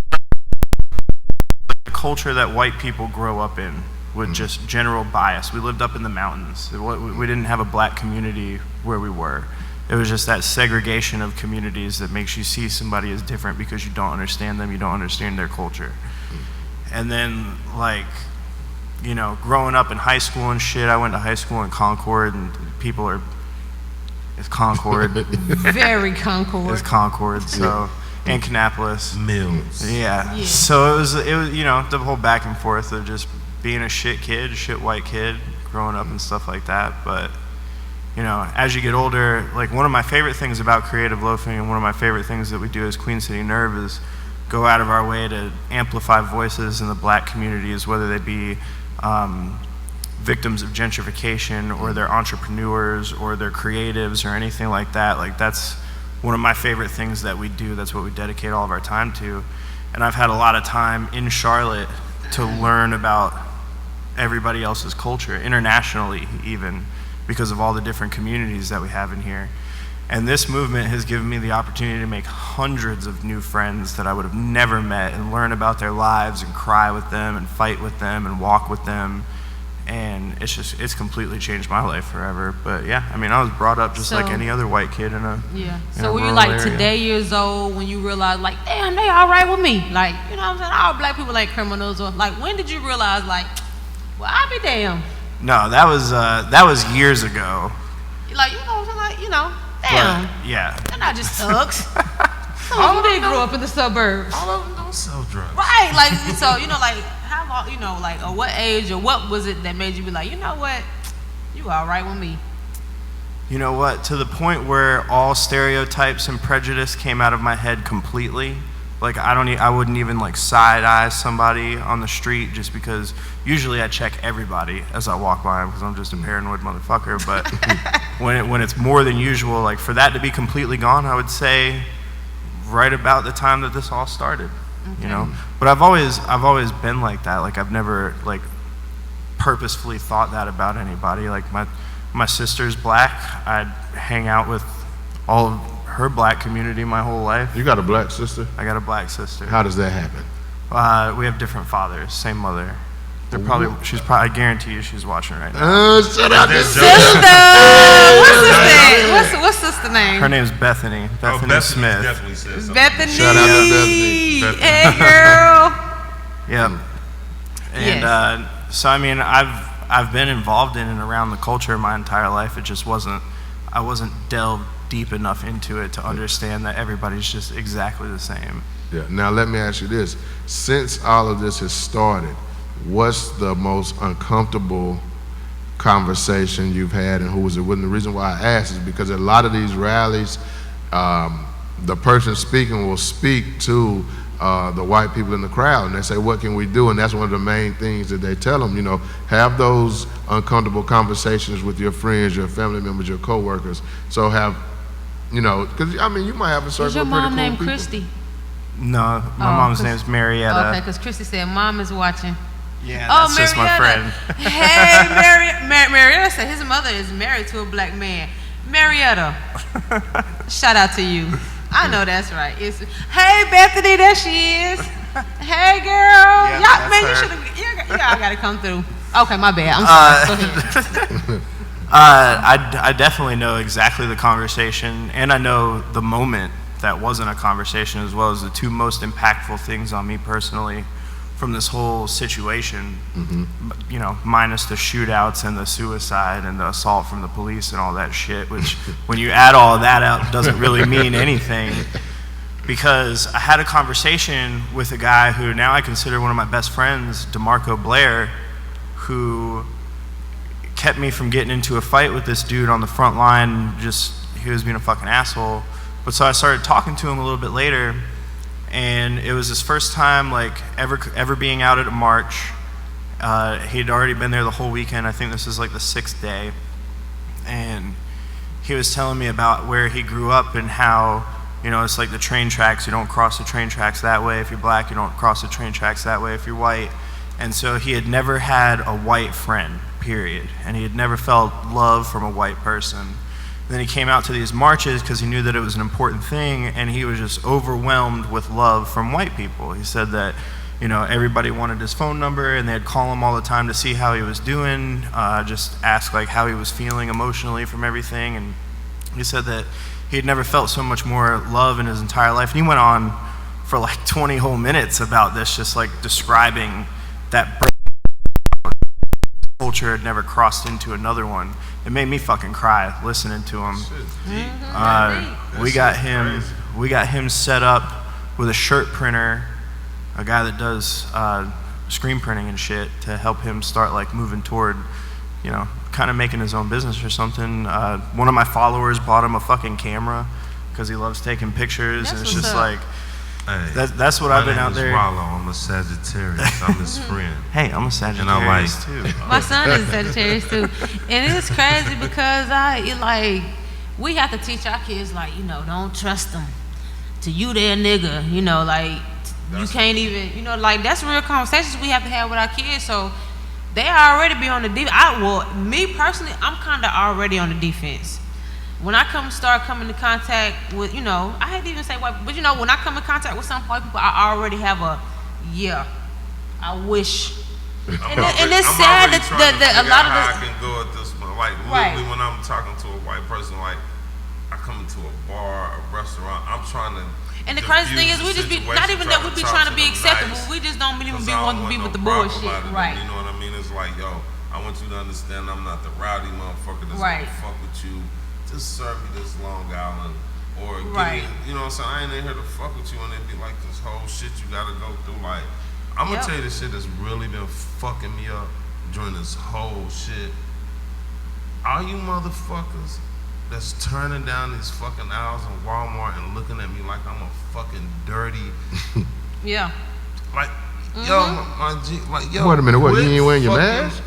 the culture that white people grow up in with just general bias. We lived up in the mountains. We didn't have a black community where we were. It was just that segregation of communities that makes you see somebody as different because you don't understand them, you don't understand their culture. And then growing up in high school and shit, I went to high school in Concord, and it's Concord. Very Concord. It's Concord, so, and Kannapolis. Mills. Yeah. Yeah. So it was, the whole back and forth of just being a shit white kid, growing up and stuff like that. But, as you get older, like one of my favorite things about creative loafing and one of my favorite things that we do as Queen City Nerve is go out of our way to amplify voices in the black communities, whether they be victims of gentrification or they're entrepreneurs or they're creatives or anything like that. Like that's one of my favorite things that we do. That's what we dedicate all of our time to. And I've had a lot of time in Charlotte to learn about everybody else's culture, internationally even, because of all the different communities that we have in here. And this movement has given me the opportunity to make hundreds of new friends that I would have never met and learn about their lives and cry with them and fight with them and walk with them. And it's completely changed my life forever. But yeah, I mean, I was brought up just like any other white kid in a Yeah. in So a were you rural like area. today years old when you realized like, damn, they all right with me? Like, you know what I'm saying? All black people like criminals, or like when did you realize like, well, I'll be damned. No, that was years ago. Like, you know what I'm saying? Like, damn. But, yeah. They're not just thugs. Some of them grew up in the suburbs. All of them don't sell drugs. Right, like, so, like, how long, like, or what age, or what was it that made you be like, you know what, you all right with me? You know what? To the point where all stereotypes and prejudice came out of my head completely. Like I wouldn't even like side eye somebody on the street just because usually I check everybody as I walk by because I'm just a paranoid motherfucker. But when it's more than usual, like for that to be completely gone, I would say right about the time that this all started. Okay. But I've always been like that. Like I've never like purposefully thought that about anybody. Like my sister's black. I'd hang out with all of her black community my whole life. You got a black sister? I got a black sister. How does that happen? We have different fathers, same mother. I guarantee you she's watching right now. Shut up, Sister! What's sister name? Her name's Bethany. Bethany Smith. Definitely said something. Bethany. Shout out to Bethany. Hey, girl. Yep. And so I mean, I've been involved in and around the culture my entire life. It just I wasn't delved deep enough into it to understand that everybody's just exactly the same. Yeah. Now let me ask you this: since all of this has started, what's the most uncomfortable conversation you've had, and who was it with? And the reason why I ask is because at a lot of these rallies, the person speaking will speak to the white people in the crowd, and they say, "What can we do?" And that's one of the main things that they tell them. Have those uncomfortable conversations with your friends, your family members, your coworkers. So because I mean, you might have a circle Is your of pretty mom cool named people. Christy? No, my mom's name's Marietta. Okay, because Christy said mom is watching. Yeah, that's just my friend. Hey, Marietta said his mother is married to a black man. Marietta, shout out to you. I know that's right. Hey, Bethany, there she is. Hey, girl. Yeah, Y'all, man, you her. should have. I got to come through. Okay, my bad. I'm sorry. Go ahead. I definitely know exactly the conversation, and I know the moment that wasn't a conversation, as well as the two most impactful things on me personally from this whole situation. Minus the shootouts and the suicide and the assault from the police and all that shit, which when you add all of that up doesn't really mean anything. Because I had a conversation with a guy who now I consider one of my best friends, DeMarco Blair, who kept me from getting into a fight with this dude on the front line. He was being a fucking asshole. But so I started talking to him a little bit later, and it was his first time ever being out at a march. He'd already been there the whole weekend. I think this is like the 6th day. And he was telling me about where he grew up and how, it's like the train tracks. You don't cross the train tracks that way if you're black. You don't cross the train tracks that way if you're white. And so he had never had a white friend, period. And he had never felt love from a white person. Then he came out to these marches because he knew that it was an important thing, and he was just overwhelmed with love from white people. He said that, everybody wanted his phone number, and they'd call him all the time to see how he was doing, just ask how he was feeling emotionally from everything. And he said that he had never felt so much more love in his entire life. And he went on for 20 whole minutes about this, just describing that culture had never crossed into another one. It made me fucking cry listening to him. We got him set up with a shirt printer, a guy that does screen printing and shit, to help him start moving toward, kind of making his own business or something. One of my followers bought him a fucking camera because he loves taking pictures. That's and it's what's just up. that's what I've been out there. Rollo. I'm a Sagittarius. I'm his friend. Hey, I'm a Sagittarius too. My son is a Sagittarius too, and it's crazy because we have to teach our kids don't trust them. To you, they're a nigga. You can't even that's real conversations we have to have with our kids. So they already be on the defense. Me personally, I'm kind of already on the defense. When I start coming into contact with, I hate to even say white, but when I come in contact with some white people, I already have I wish. And it's sad that a lot of I can go at this point. Literally when I'm talking to a white person, I come into a bar, a restaurant, I'm trying to. And the crazy thing is, we just be, not even that we be trying to be acceptable, we just don't even want to be with the bullshit. Right. You know what I mean? It's I want you to understand I'm not the rowdy motherfucker that's gonna fuck with you. Just serve me this Long Island, or give me, you know what I'm saying? I ain't in here to fuck with you, and it be this whole shit you gotta go through. I'm gonna tell you this shit that's really been fucking me up during this whole shit. All you motherfuckers that's turning down these fucking aisles in Walmart and looking at me like I'm a fucking dirty. Yeah. Yo, my G, yo. Wait a minute, what? You ain't wearing your mask?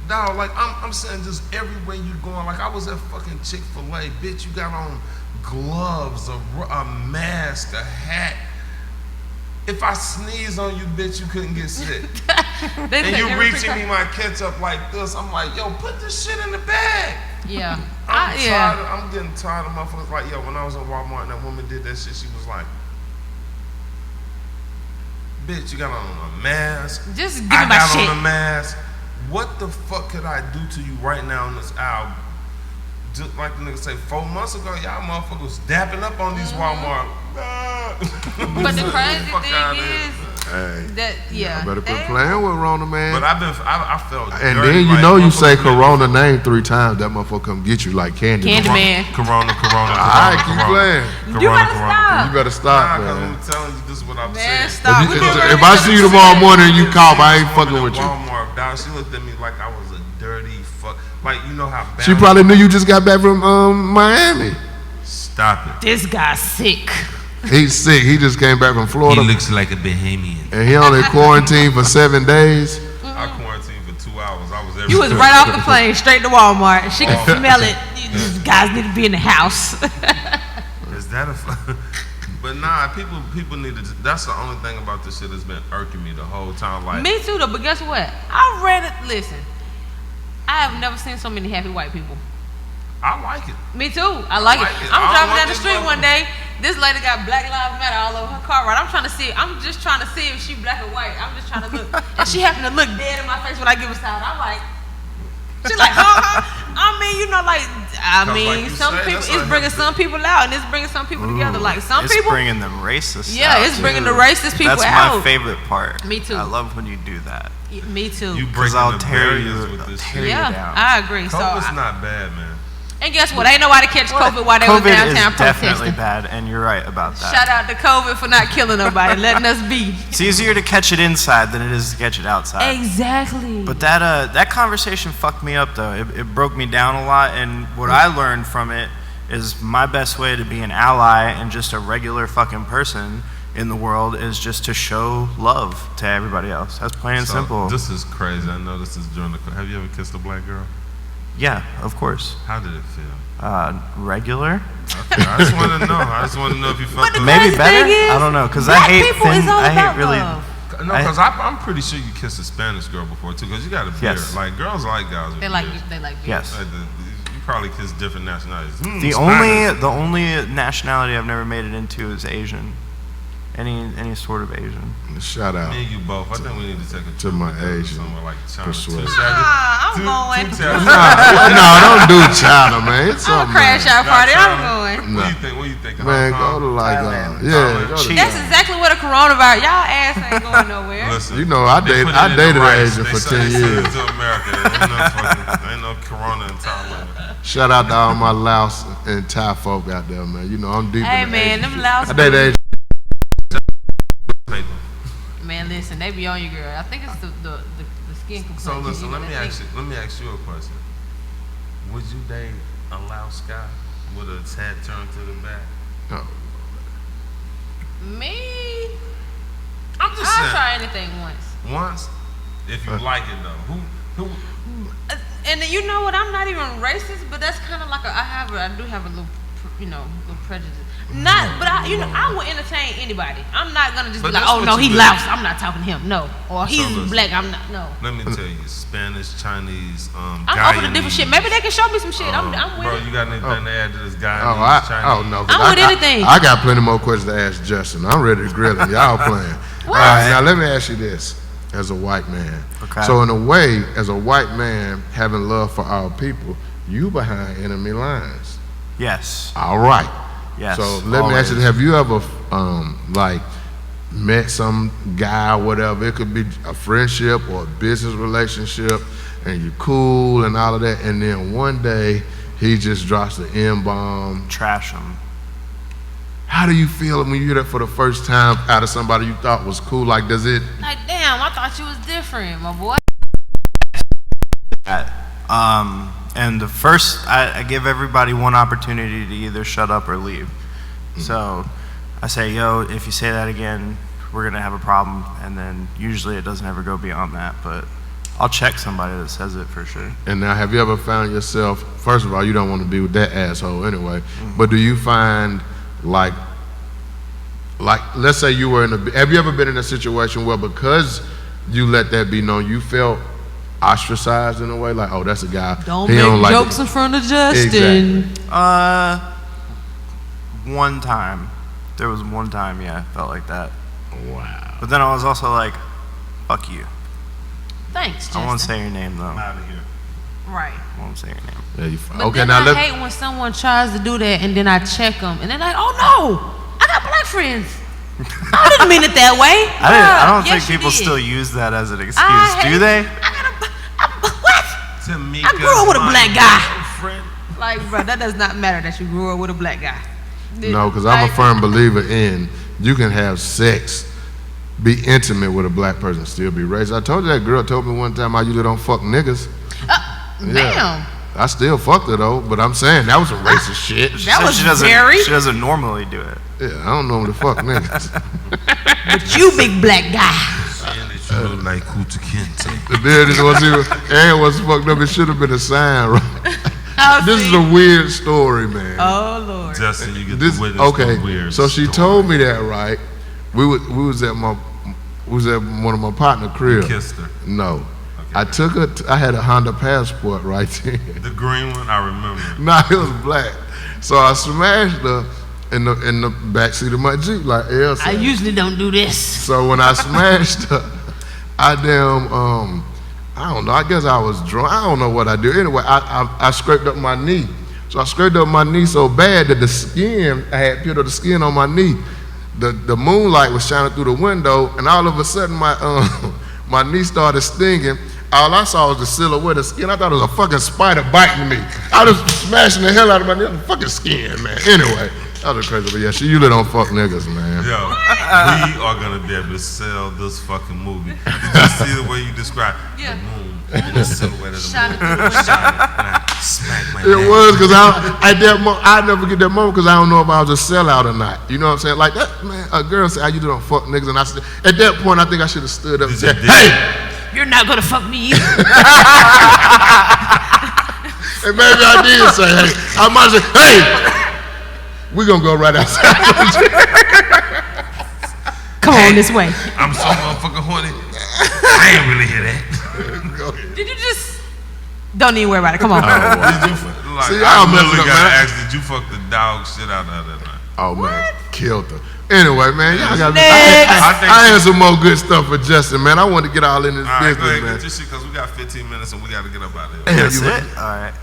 Dog, I'm saying just everywhere you going. I was at fucking Chick-fil-A, bitch. You got on gloves, a mask, a hat. If I sneeze on you, bitch, you couldn't get sick. And you reaching me my ketchup like this. I'm yo, put this shit in the bag. Yeah. I'm getting tired of motherfuckers. Yo, when I was in Walmart and that woman did that shit, she was like, bitch, you got on a mask. Just give me I my got shit. on a mask. What the fuck could I do to you right now in this aisle? Just like the nigga say, 4 months ago, y'all motherfuckers dapping up on these Walmart. But the crazy thing is that I better quit playing with Rona, man. But I felt and dirty, then you like, know you say motherfuckers Corona name 3 times, that motherfucker come get you like candy. Candyman. Corona. All right, keep playing. You better stop. You better stop, Nah, 'cause man. I'm telling you, this is what I'm Man, saying. stop. We gonna If run I into see you the tomorrow shit. morning and you cough, I ain't This fucking woman with at you. Walmart, dog, she looked at me like I was a dirty fuck. Like, you know how bad. She probably knew you just got back from Miami. Stop it. This guy's sick. He's sick. He just came back from Florida. looks like a Bahamian. And he only quarantined for 7 days. I quarantined for 2 hours. I was everywhere. You was right off the plane, straight to Walmart. She could smell it. These guys need to be in the house. Is that a? But nah, people need to. That's the only thing about this shit that's been irking me the whole time. Like Me too, though. But guess what? I read it. Listen, I have never seen so many happy white people. I like it. Me too. I like it. I I'm don't driving want down the this street one motherfucker. day. This lady got Black Lives Matter all over her car. Right? I'm just trying to see if she black or white. I'm just trying to look, and she happened to look dead in my face when I give her side. I'm like, she's like, huh? I mean, you know, like, like you some say, people, that's it's what bringing happened. some people out, and it's bringing some people together. Like some It's people, bringing them racists yeah, out, it's bringing too. the racist people That's out. my favorite part. Me too. I love when you do that. Me too. You Because breaking I'll the tear you, barriers with I'll this tear shit. you yeah, down. I agree. COVID's not bad, man. And guess what? Ain't nobody catch COVID while they was COVID downtown is definitely protesting. bad, and you're right about that. Shout out to COVID for not killing nobody, letting us be. It's easier to catch it inside than it is to catch it outside. Exactly. But that conversation fucked me up though. It broke me down a lot, and what I learned from it is my best way to be an ally and just a regular fucking person in the world is just to show love to everybody else. That's plain and So, simple. This is crazy. I know this is during the. Have you ever kissed a black girl? Yeah, of course. How did it feel? Regular? Okay, I just want to know. I just want to know if you felt But the the. Maybe crazy better? thing is, I don't know, because I black hate people thin. is all I hate about really. love. No, because I'm pretty sure you kissed a Spanish girl before too. Because you got a beard. Yes. Like girls like guys with They like beards. beards. Yes. Like you probably kissed different nationalities. The Spanish. only nationality I've never made it into is Asian. Any sort of Asian. Shout out. Me and you both. I think we need to take a to trip my together Asian somewhere like China. persuasion. I'm going. No, don't do China, man. It's I'm a something, crash man. out party. I'm going. Nah. What do you think? Man, Hong go to Kong? like, Thailand. yeah, go to Cheap. That's exactly what a coronavirus. Y'all ass ain't going nowhere. Listen, You know, I they dated- put it I in dated the an rice. Asian They for send- 10 they send years. it to America. Ain't no corona in Thailand. Shout out to all my Laos and Thai folk out there, man. You know, I'm deep Hey in the man, Asian them shit. Laos. I dated Asian. Paper. Man, listen, they be on you, girl. I think it's the skin complexion. So listen, you let know, me ask you a question. Would you date a Laos guy with a head turned to the back? Oh, Me, I'm just I'll saying. try anything once. Once, if you like it though. Who? And you know what? I'm not even racist, but that's kind of like I do have a little, little prejudice. Not, but I will entertain anybody. I'm not gonna just But be like, that's oh what no, you he do. Laos. I'm not talking to him. No, or he's listen. black. I'm not. No. Let me tell you, Spanish, Chinese, I'm open to different shit. Maybe they can show me some shit. I'm with bro, it. you got anything to add to this guy? no. 'cause I'm with anything. I got plenty more questions to ask Justin. I'm ready to grill him. Y'all playing. All right, now let me ask you this. As a white man, Okay. so in a way, as a white man having love for our people, you behind enemy lines. Yes. All right. Yes. So let me ask you: always. have you ever like met some guy, or whatever? It could be a friendship or a business relationship, and you're cool and all of that, and then one day he just drops the M-bomb. Trash them. How do you feel when you hear that for the first time out of somebody you thought was cool? Like, does it? Like, damn, I thought you was different, my boy. And the first, I give everybody one opportunity to either shut up or leave. So I say, yo, if you say that again, we're gonna have a problem. And then usually it doesn't ever go beyond that, but I'll check somebody that says it for sure. And now, have you ever found yourself? First of all, you don't want to be with that asshole anyway. But do you find like, let's say you were in a. Have you ever been in a situation where because you let that be known, you felt ostracized in a way? Like, oh, that's a guy. Don't he make don't like jokes it. in front of Justin. Exactly. One time. There was one time, yeah, I felt like that. Wow. But then I was also like, fuck you. Thanks, Justin. I won't say your name though. I'm out of here. Right. I won't say your name. Yeah, you But okay, then now I hate when someone tries to do that and then I check them and they're like, oh no, I got black friends. I didn't mean it that way. I don't Yes, think you people did. still use that as an excuse, I do hate- they? What? Tamika's I grew up with a black guy. friend. Like, bro, that does not matter that you grew up with a black guy. No, because I'm a firm believer in you can have sex, be intimate with a black person, still be racist. I told you that girl told me one time I usually don't fuck niggas. Damn. I still fucked her though, but I'm saying that was some racist shit. That was she doesn't, very. She doesn't normally do it. Yeah, I don't normally fuck niggas. But you big black guy. Saying that you look like Kuta Kinte. The deal is and was fucked up. It should have been a sign, right? Oh, This is see? a weird story, man. Oh Lord. Justin, you get This to witness okay. the weird So she story. told me that, right? We was at one of my partner crib. You kissed her. No, Okay. I took her. I had a Honda Passport right there. The green one, I remember. Nah, it was black. So I smashed her in the backseat of my Jeep, like Elle said. I usually don't do this. So when I smashed her, I I don't know. I guess I was drunk. I don't know what I did. Anyway, I scraped up my knee. So I scraped up my knee so bad that the skin, I had peeled up the skin on my knee. The moonlight was shining through the window, and all of a sudden my knee started stinging. All I saw was the silhouette of skin. I thought it was a fucking spider biting me. I was smashing the hell out of my knee. The fucking skin, man. Anyway, that was crazy. But yeah, she usually don't fuck niggas, man. Yo, we are gonna be able to sell this fucking movie. Did you see the way you described Yeah. the moon and the silhouette of the Shining moon? through the window. Shining, and I smacked my It neck. was because I never get that moment because I don't know if I was a sellout or not. You know what I'm saying? Like that, man. A girl said, "I usually don't fuck niggas," and I said, at that point, I think I should have stood up and Did you said, dig? "Hey." You're not gonna fuck me either. And maybe I did say, "Hey." I might say, "Hey, we gonna go right outside." Come on this way. I'm so motherfucking horny. I ain't really hear that. Did you just? Don't even worry about it. Come on. Did you, like, See, I y'all messing literally up, gotta man. ask, did you fuck the dog shit out of her that night? Oh man, killed her. Anyway, man, y'all got. Next. I had some more good stuff for Justin, man. I want to get all in this All right, go business, ahead, man. get your shit, because we got 15 minutes and we got to get up out of here. Damn, That's you- it? All right.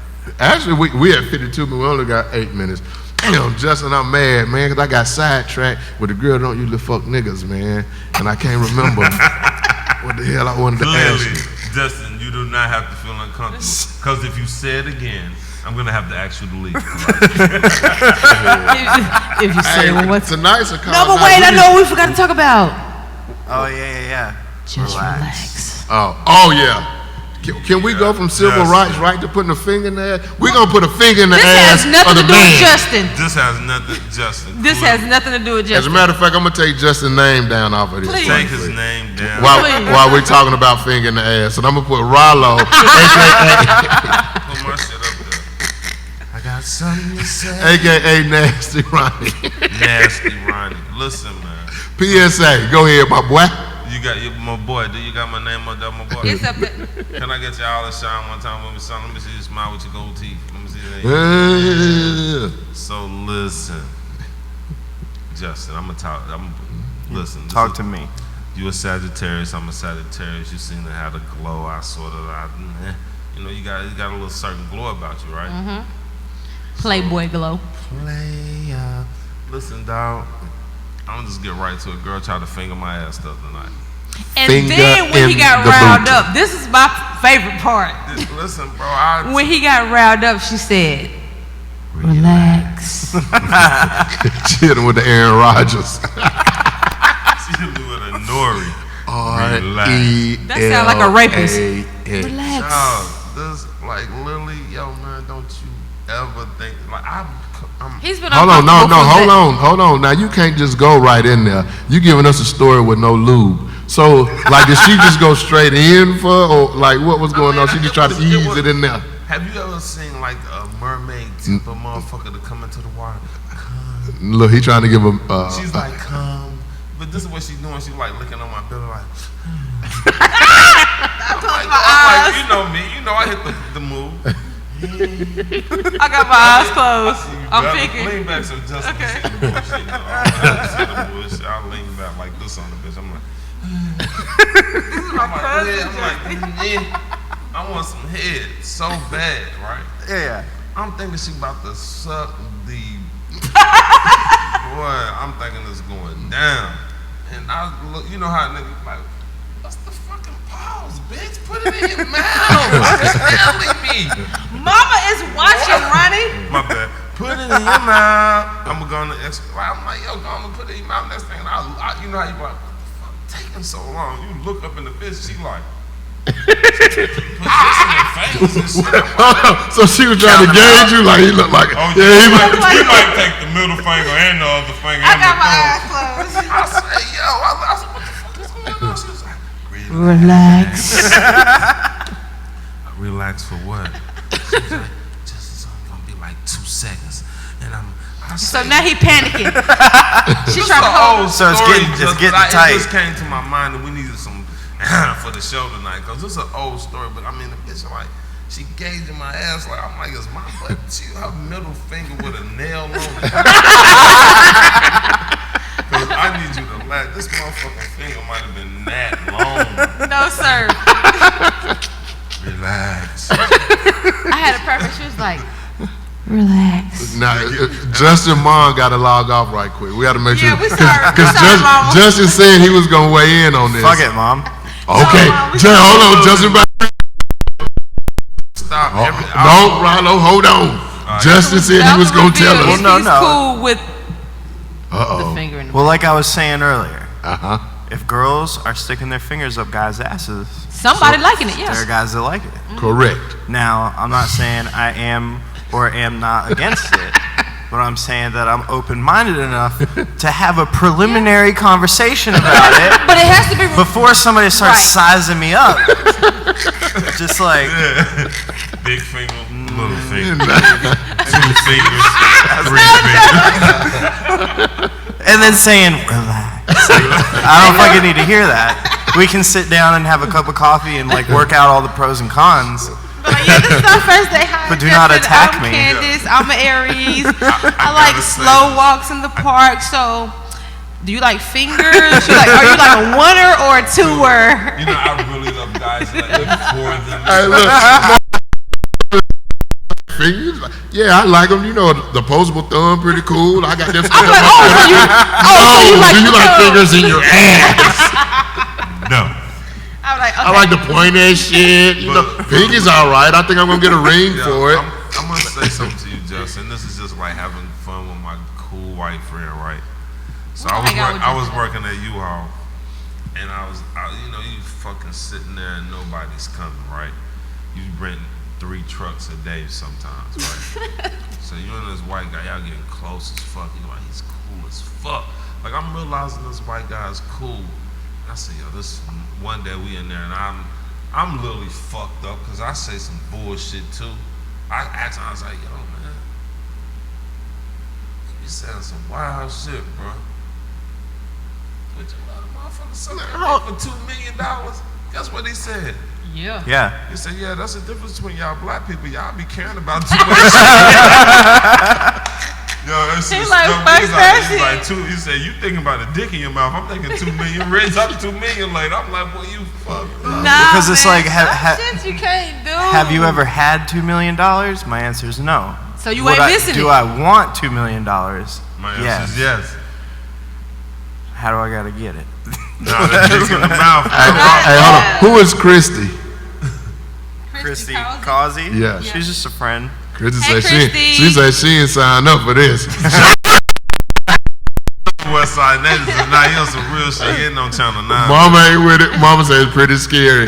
Actually, we at 52, but we only got 8 minutes. Damn, Justin, I'm mad, man, because I got sidetracked with the girl don't usually fuck niggas, man. And I can't remember what the hell I wanted to ask Clearly, you. Justin, you do not have to feel uncomfortable. Because if you say it again, I'm going to have to ask you to leave. If you say it, what's? Tonight's a call. No, but wait. I know what we forgot to talk about. Oh, yeah. Just relax. Oh yeah. Can we go from civil Justin. rights right to putting a finger in the ass? We're going to put a finger in the This ass has nothing of to the do with man. Justin. This has nothing, Justin. This has nothing to do with As a Justin. matter of fact, I'm going to take Justin's name down off of this. Please. Take his name down. While we're talking about finger in the ass. And I'm going to put Rollo, Put my shit up there. I got something to say. a.k.a. Nasty Ronnie. Nasty Ronnie. Listen, man. PSA, go ahead, my boy. You got my boy. Do you got my name up there, my boy? It's up there. Can I get y'all to shine one time with me, son? Let me see you smile with your gold teeth. Let me see that. So listen, Justin, I'm gonna talk. Listen. Talk to me. You a Sagittarius, I'm a Sagittarius. You seem to have the glow. I sort of, you know, you got a little certain glow about you, right? Mm-hmm. Playboy glow. Play up. Listen, dog. I'm gonna just get right to it. Girl tried to finger my ass the other night. And Finger then when he in got the riled boot. up, this is my favorite part. Listen, bro. When he got riled up, she said, "Relax." Chilling with the Aaron Rodgers. She hit me with a nori. That sound like a rapist. Relax. Relax. Dog, this like literally, yo, man. Don't you ever think like I'm He's been Hold on, no, uncomfortable from hold on. Now you can't just go right in there. You giving us a story with no lube. So, like, did she just go straight in for, or like, what was going on? She just tried to ease it in there. Have you ever seen like a mermaid tip a motherfucker to come into the water? Come. Look, he trying to give him. She's like, come. But this is what she's doing. She's like licking on my belly, like. I'm like, you know me. You know I hit the move. I got my eyes closed. I'm thinking. Lean back so Justin Okay. can see the bullshit. You know, I see the bullshit. I lean back like this on the bitch. I'm like, I'm like, yeah. I want some head so bad, right? Yeah. I'm thinking she about to suck the. Boy, I'm thinking it's going down. And I look, you know how niggas like, what's the fucking pause, bitch? Put it in your mouth. It's telling me. Mama is watching, Ronnie. My bad. Put it in your mouth. I'm gonna I'm like, yo, go on and put it in your mouth. Next thing, you know how you like, what the fuck taking so long? You look up in the bitch, she like, put this in her face and shit. So she was trying to gauge you like he looked like it. Oh, Yeah, he might take the middle finger and the other finger. I got my eyes closed. I said, yo, I said, what the fuck is going on? She was like, Relax. Relax for what? She was like, just it's only gonna be like 2 seconds. And So now he panicking. She's trying to hold. So it's getting tight. It just came to my mind that we needed some for the show tonight, because this is an old story, but I mean, the bitch, like, she gauging my ass, like, I'm like, is my butt, she her middle finger with a nail on it. Because I need you to laugh. This motherfucking finger might have been that long. No, sir. Relax. I had a preference. She was like, relax. Now, Justin Mon got to log off right quick. We got to make sure. Yeah, we sorry. Because Mama. Justin said he was going to weigh in on this. Fuck it, Mom. Okay. Hold on, Justin. Stop. No, Rollo, hold on. Justin said he was going to tell us. Well, no. He's cool with the Uh-oh. finger in the Well, like I was saying earlier, Uh-huh. if girls are sticking their fingers up guys' asses, Somebody liking it, there are yes. guys that like it. Correct. Now, I'm not saying I am or am not against it, but I'm saying that I'm open-minded enough to have a preliminary conversation about it But it has to be before somebody starts Right. sizing me up. Just like, Big finger, little finger, 2 fingers, 3 fingers. and then saying, relax. I don't fucking need to hear that. We can sit down and have a cup of coffee and like work out all the pros and cons. But yeah, this is our first day. Hi, But do not Justin. attack I'm me. Candace. I'm an Aries. I like gotta say slow walks in the park. So, do you like fingers? Are you like a oneer or a twoer? You know, I really love guys that look for them. Hey, look. Fingers? Yeah, I like them. You know, the opposable thumb, pretty cool. I got this. I'm like, oh, so you like do you the like thumb? fingers in your ass? No. I'm like, okay. I like the point ass shit. You know, fingers all right. I think I'm gonna get a ring Yeah, for it. I'm gonna say something to you, Justin. This is just like having fun with my cool white friend, right? So Well, I was working at U-Haul, and you know, you fucking sitting there and nobody's coming, right? You rent 3 trucks a day sometimes, right? So you and this white guy, y'all getting close as fuck. You like, he's cool as fuck. Like, I'm realizing this white guy is cool. I said, yo, this one day we in there, and I'm literally fucked up because I say some bullshit too. I was like, yo, man, you saying some wild shit, bro. Would you let a motherfucker sell that for $2 million? Guess what he said? Yeah. Yeah. He said, yeah, that's the difference between y'all black people. Y'all be caring about too much shit. Yo, that's He just like, dumb. fuck that He said, you thinking about a dick in your mouth. I'm thinking 2 million. Raise up 2 million later. I'm like, boy, you fuck. Nah, Because it's man, like, some shit you can't do. Have you ever had $2 million? My answer is no. So you ain't missing Do it. I want $2 million? My answer is yes. How do I gotta get it? Nah, the dick in the mouth. Hey, hold on. Who is Christy? Christy Cosby. Causey? Yeah. She's just a friend. Christy Hey, said she said she didn't sign up for this. WestSidin, that is now he on some real shit. He ain't on Channel 9. Mama ain't with it. Mama said it's pretty scary.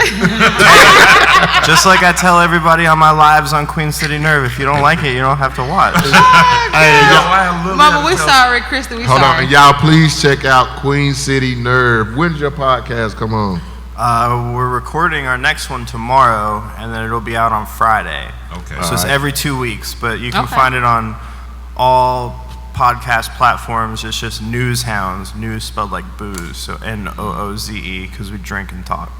Just like I tell everybody on my lives on Queen City Nerve, if you don't like it, you don't have to watch. Hey, Mama, we're sorry, Krista. We hold on, sorry. and y'all please check out Queen City Nerve. When's your podcast come on? We're recording our next one tomorrow, and then it'll be out on Friday. Okay. So it's every 2 weeks, but you can Okay. find it on all podcast platforms. It's just News Hounds, news spelled like booze, so Nooze, because we drink and talk.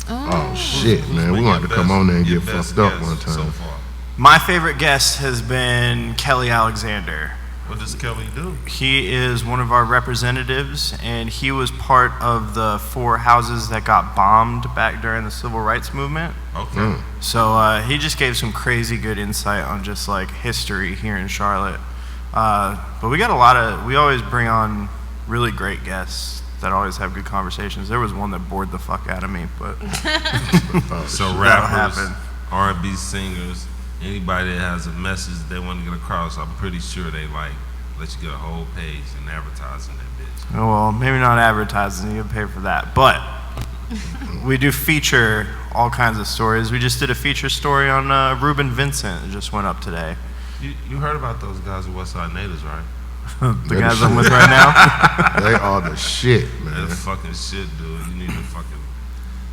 Oh shit, man, we want to come on there and get fucked up one time. So far. My favorite guest has been Kelly Alexander. What does Kelly do? He is one of our representatives, and he was part of the 4 houses that got bombed back during the civil rights movement. Okay. So he just gave some crazy good insight on just like history here in Charlotte. But we got we always bring on really great guests that always have good conversations. There was one that bored the fuck out of me, but So that'll rappers, happen. R&B singers, anybody that has a message they want to get across, I'm pretty sure they like let you get a whole page and advertising that bitch. Oh, well, maybe not advertising, you get paid for that. But we do feature all kinds of stories. We just did a feature story on Reuben Vincent. It just went up today. You heard about those guys at WestSidin Natives, right? The guys I'm with right now. They are the shit, man. That's fucking shit, dude. You need a fucking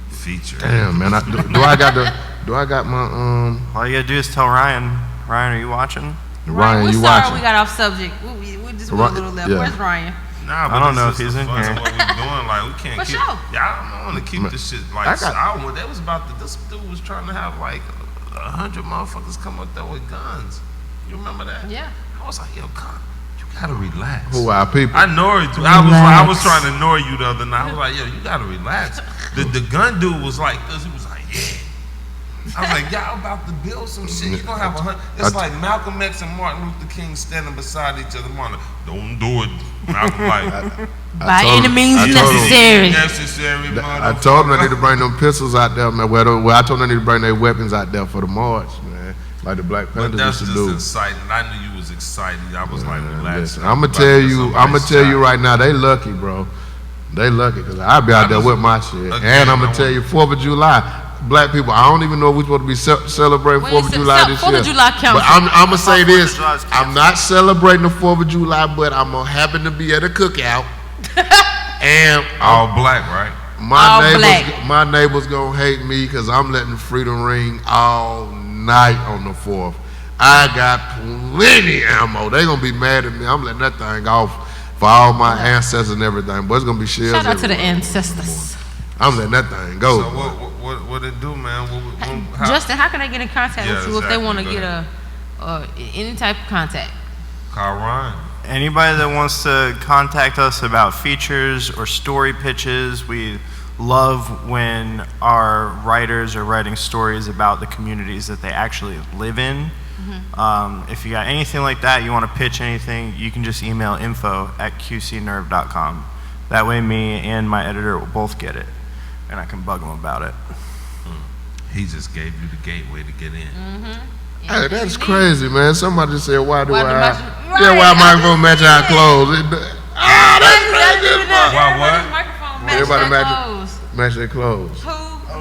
feature. Damn, man. Do I got my All you gotta do is tell Ryan. Ryan, are you watching? Ryan, we're you sorry watching? we got off subject. We just went a little left. Yeah. Where's Ryan? Nah, but I don't know this if is he's the in fun here. of what we doing. Like we can't For keep. sure. Yeah, I don't want to keep this shit like I got- silent. They was about to. This dude was trying to have like 100 motherfuckers come up there with guns. You remember that? Yeah. I was like, yo, you gotta relax. Who are people? I ignored you. I was trying to ignore you the other night. I was like, yo, you gotta relax. The gun dude was like this. He was like, yeah. I was like, y'all about to build some shit. You gonna have 100. It's like Malcolm X and Martin Luther King standing beside each other. Martin, don't do it. Malcolm like, By told any him- means I told him- necessary. necessary. I told them they need to bring them pistols out there, man. Well, I told them they need to bring their weapons out there for the march, man. Like the Black But Panthers that's used just to do. exciting. I knew you was excited. I was like, relax. Listen, I'm gonna tell you right now, they lucky, bro. They lucky because I'll be out there with my shit. Again, And I'm I gonna tell you, 4th of July, black people. I don't even know if we're supposed to be celebrating We 4th of ain't July this 4th year. of July counts. But I'm gonna say 4th of this: July is I'm not celebrating the 4th of July, but I'm gonna happen to be at a cookout, and all black, right? my neighbors gonna hate me because I'm letting freedom ring all night on the 4th. I got plenty ammo. They gonna be mad at me. I'm letting that thing off for all my ancestors and everything. But it's gonna be shells. Shout out to the everywhere. ancestors. I'm letting that thing go. So what it do, man? How, Justin, how can they get in contact Yeah, with you if they exactly. want to Go get any type of contact? Call Ryan. Anybody that wants to contact us about features or story pitches, we love when our writers are writing stories about the communities that they actually live in. If you got anything like that, you want to pitch anything, you can just email info@qcnerve.com. That way me and my editor will both get it, and I can bug them about it. He just gave you the gateway to get in. Hey, that's crazy, man. Somebody just said, why Why microphone match our clothes? That's crazy. Why what? Everybody match match their clothes. Who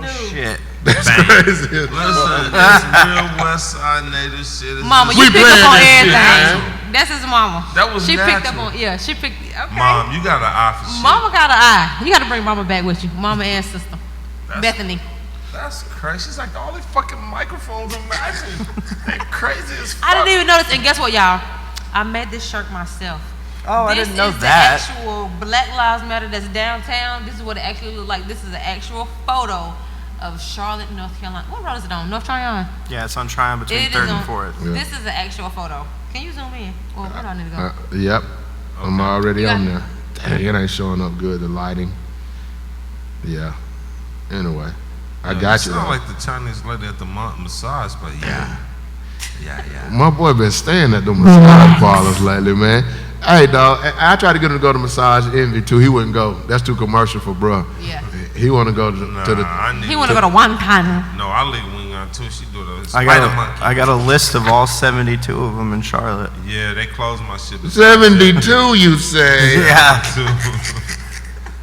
knew? Shit. That's Bang. crazy. Listen, it's real WestSide Native shit. It's Mama, just- you picked playing up on that shit, everything. That's his mama. That was she picked up natural. on. Yeah, she picked. Okay. Mom, you got an eye for shit. Mama got an eye. You got to bring Mama back with you. Mama and sister. That's- Bethany. That's crazy. She's like, all these fucking microphones are matching. They crazy as fuck. I didn't even notice. And guess what, y'all? I made this shirt myself. Oh, I didn't know This is that. the actual Black Lives Matter that's downtown. This is what it actually looks like. This is an actual photo of Charlotte, North Carolina. What road is it on? North Tryon. Yeah, it's on Tryon between It 3rd is and on. 4th. Yeah. This is the actual photo. Can you zoom in? Well, where do I need to go? Yep. I'm already You on got- there. Dang, it ain't showing up good, the lighting. Yeah. Anyway, I got you. Sound though. like the Chinese lady at the massage, but yeah. My boy been staying at the massage parlors lately, man. Hey, dog, I tried to get him to go to Massage Envy, too. He wouldn't go. That's too commercial for bruh. Yeah. He want to go to Nah, the... I need He want to go to Wankan. No, I leave Wing on too. She do the I spider monkey. got a list of all 72 of them in Charlotte. Yeah, they closed my shit. 72, you say? Yeah.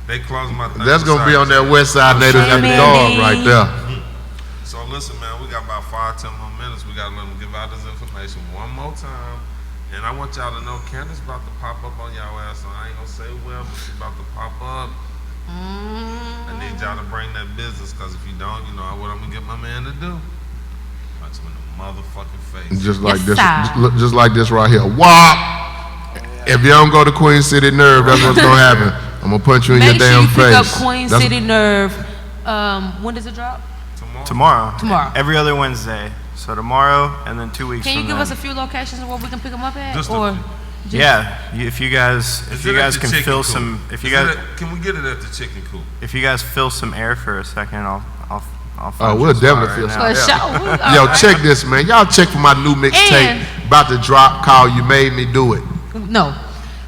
They closed my thing. That's going to be on that Sorry. West Side Natives at the dog right there. So listen, man, we got about 5-10 more minutes. We got to let them give out this information one more time. And I want y'all to know Candace about to pop up on y'all ass. So I ain't going to say well, but she about to pop up. I need y'all to bring that business, because if you don't, you know what I'm going to get my man to do. Punch him in the motherfucking face. Just like Yes, this, sir. just like this right here. Wop! If you don't go to Queen City Nerve, that's what's gonna happen. I'm gonna punch you in Make your sure damn you pick up face. Queen That's- City Nerve. When does it drop? Tomorrow. Tomorrow. Every other Wednesday. So tomorrow and then 2 weeks Can you from give then. us a few locations where we can pick them up at? Just Or If you guys can fill some, can we get it at the chicken coop? if you guys fill some air for a second, I'll Oh, find we'll you a spot definitely right feel now. For sure. Yo, check this, man. Y'all check for my new mixtape about to drop called "You Made Me Do It." No.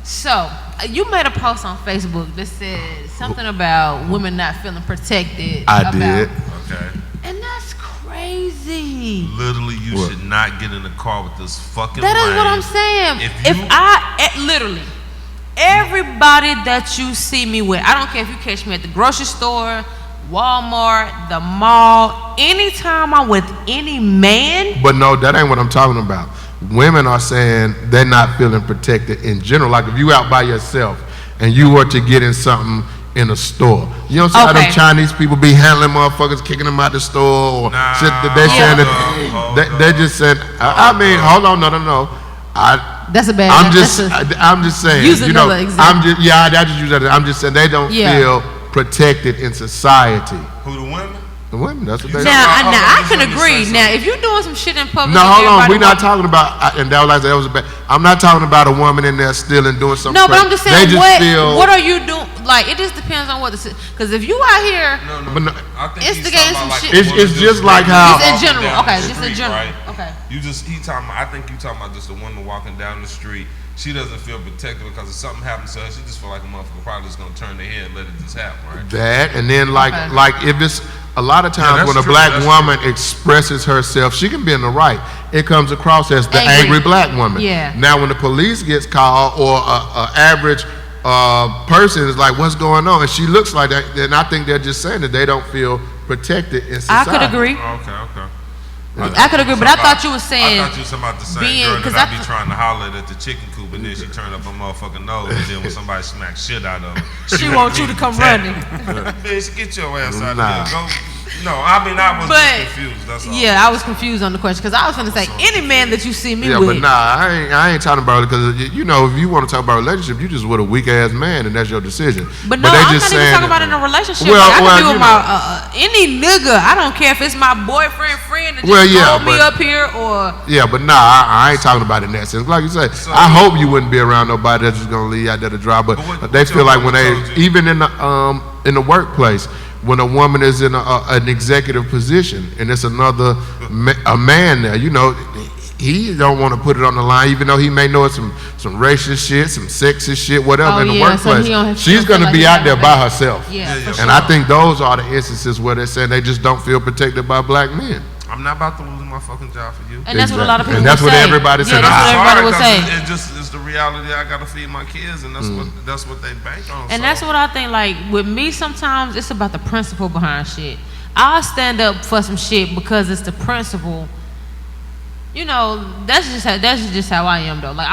So, you made a post on Facebook that said something about women not feeling protected. I did. Okay. And that's crazy. Literally, you should not get in the car with this fucking That is lame. what I'm saying. Literally, everybody that you see me with, I don't care if you catch me at the grocery store, Walmart, the mall, anytime I'm with any man. But no, that ain't what I'm talking about. Women are saying they're not feeling protected in general. Like if you out by yourself and you were to get in something in a store, you know, how them Chinese people be handling motherfuckers, kicking them out the store, or shit that they saying that they just said. I mean, hold on, no. That's a bad. I'm just saying. Use another example. I just use that. I'm just saying they don't feel protected in society. Who, the women? The women, that's what they. Now I can agree. Now, if you're doing some shit in public, no, hold on. We're not talking about. And that was like that was a bad. I'm not talking about a woman in there stealing, doing something. No, but I'm just saying. They just feel. What are you doing? Like, it just depends on what the. Because if you out here, No. I think instigating some shit. It's just like how. Just in general. Okay, just in street, general. right? Okay. I think you talking about just a woman walking down the street. She doesn't feel protected because if something happens to her, she just feel like a motherfucker probably just gonna turn their head and let it just happen, right? That, and then like if it's a lot of times when a black woman expresses herself, she can be in the right. It comes across as the angry black woman. Yeah. Now when the police gets called or a average person is like, what's going on? And she looks like that, then I think they're just saying that they don't feel protected in society. I could agree. Okay. I could agree, but I thought you were saying. I thought you was about the same girl that I be trying to holler at the chicken coop, and then she turn up her motherfucking nose, and then when somebody smacks shit out of her, She wants you to come running. Bitch, get your ass out of here. Go. No, I mean I was just confused. That's all. Yeah, I was confused on the question because I was going to say any man that you see me Yeah, with. but I ain't talking about it because you know if you want to talk about a relationship, you just with a weak ass man and that's your decision. But no, they I'm just not even talking about in a relationship. Well, like, I can be you with my any nigga. I don't care if it's my boyfriend, friend that just throw me up here or. Yeah, but I ain't talking about it in that sense. Like you say, I hope you wouldn't be around nobody that's just gonna leave you out there to dry. But they feel like when they even in the workplace. When a woman is in an executive position and it's another a man there, you know, he don't want to put it on the line, even though he may know it's some racist shit, some sexist shit, whatever in the workplace. So she's going to be out there by herself. And I think those are the instances where they're saying they just don't feel protected by black men. I'm not about to lose my fucking job for you. And that's what a lot of people And that's would what say. everybody said. That's what everybody would say. It's the reality. I gotta feed my kids, and that's what they bank on. And that's what I think. Like with me, sometimes it's about the principle behind shit. I'll stand up for some shit because it's the principle. You know, that's just how I am though. Like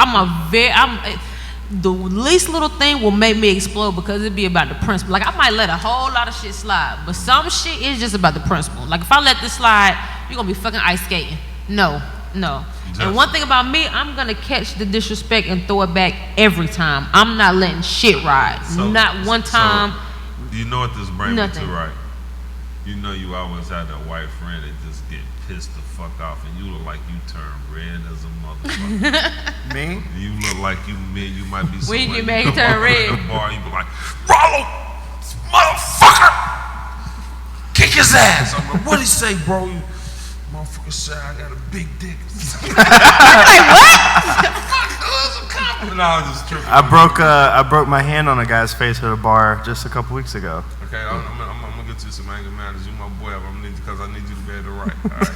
the least little thing will make me explode because it'd be about the principle. Like I might let a whole lot of shit slide, but some shit is just about the principle. Like if I let this slide, you're gonna be fucking ice skating. No. And one thing about me, I'm gonna catch the disrespect and throw it back every time. I'm not letting shit ride. Not one time. So, you know what this brings me to, right? You know you always have that white friend that just get pissed the fuck off, and you look like you turn red as a motherfucker. Me? You look like you might be. When you get mad, you turn red. The bar, you be like, Rollo, motherfucker, kick his ass. I'm like, what he say, bro? You motherfucker said I got a big dick. Like what? No, I was just tripping. I broke my hand on a guy's face at a bar just a couple weeks ago. Okay, I'm gonna get you some anger managers. You my boy, I'm gonna need you because I need you to be able to write. All right.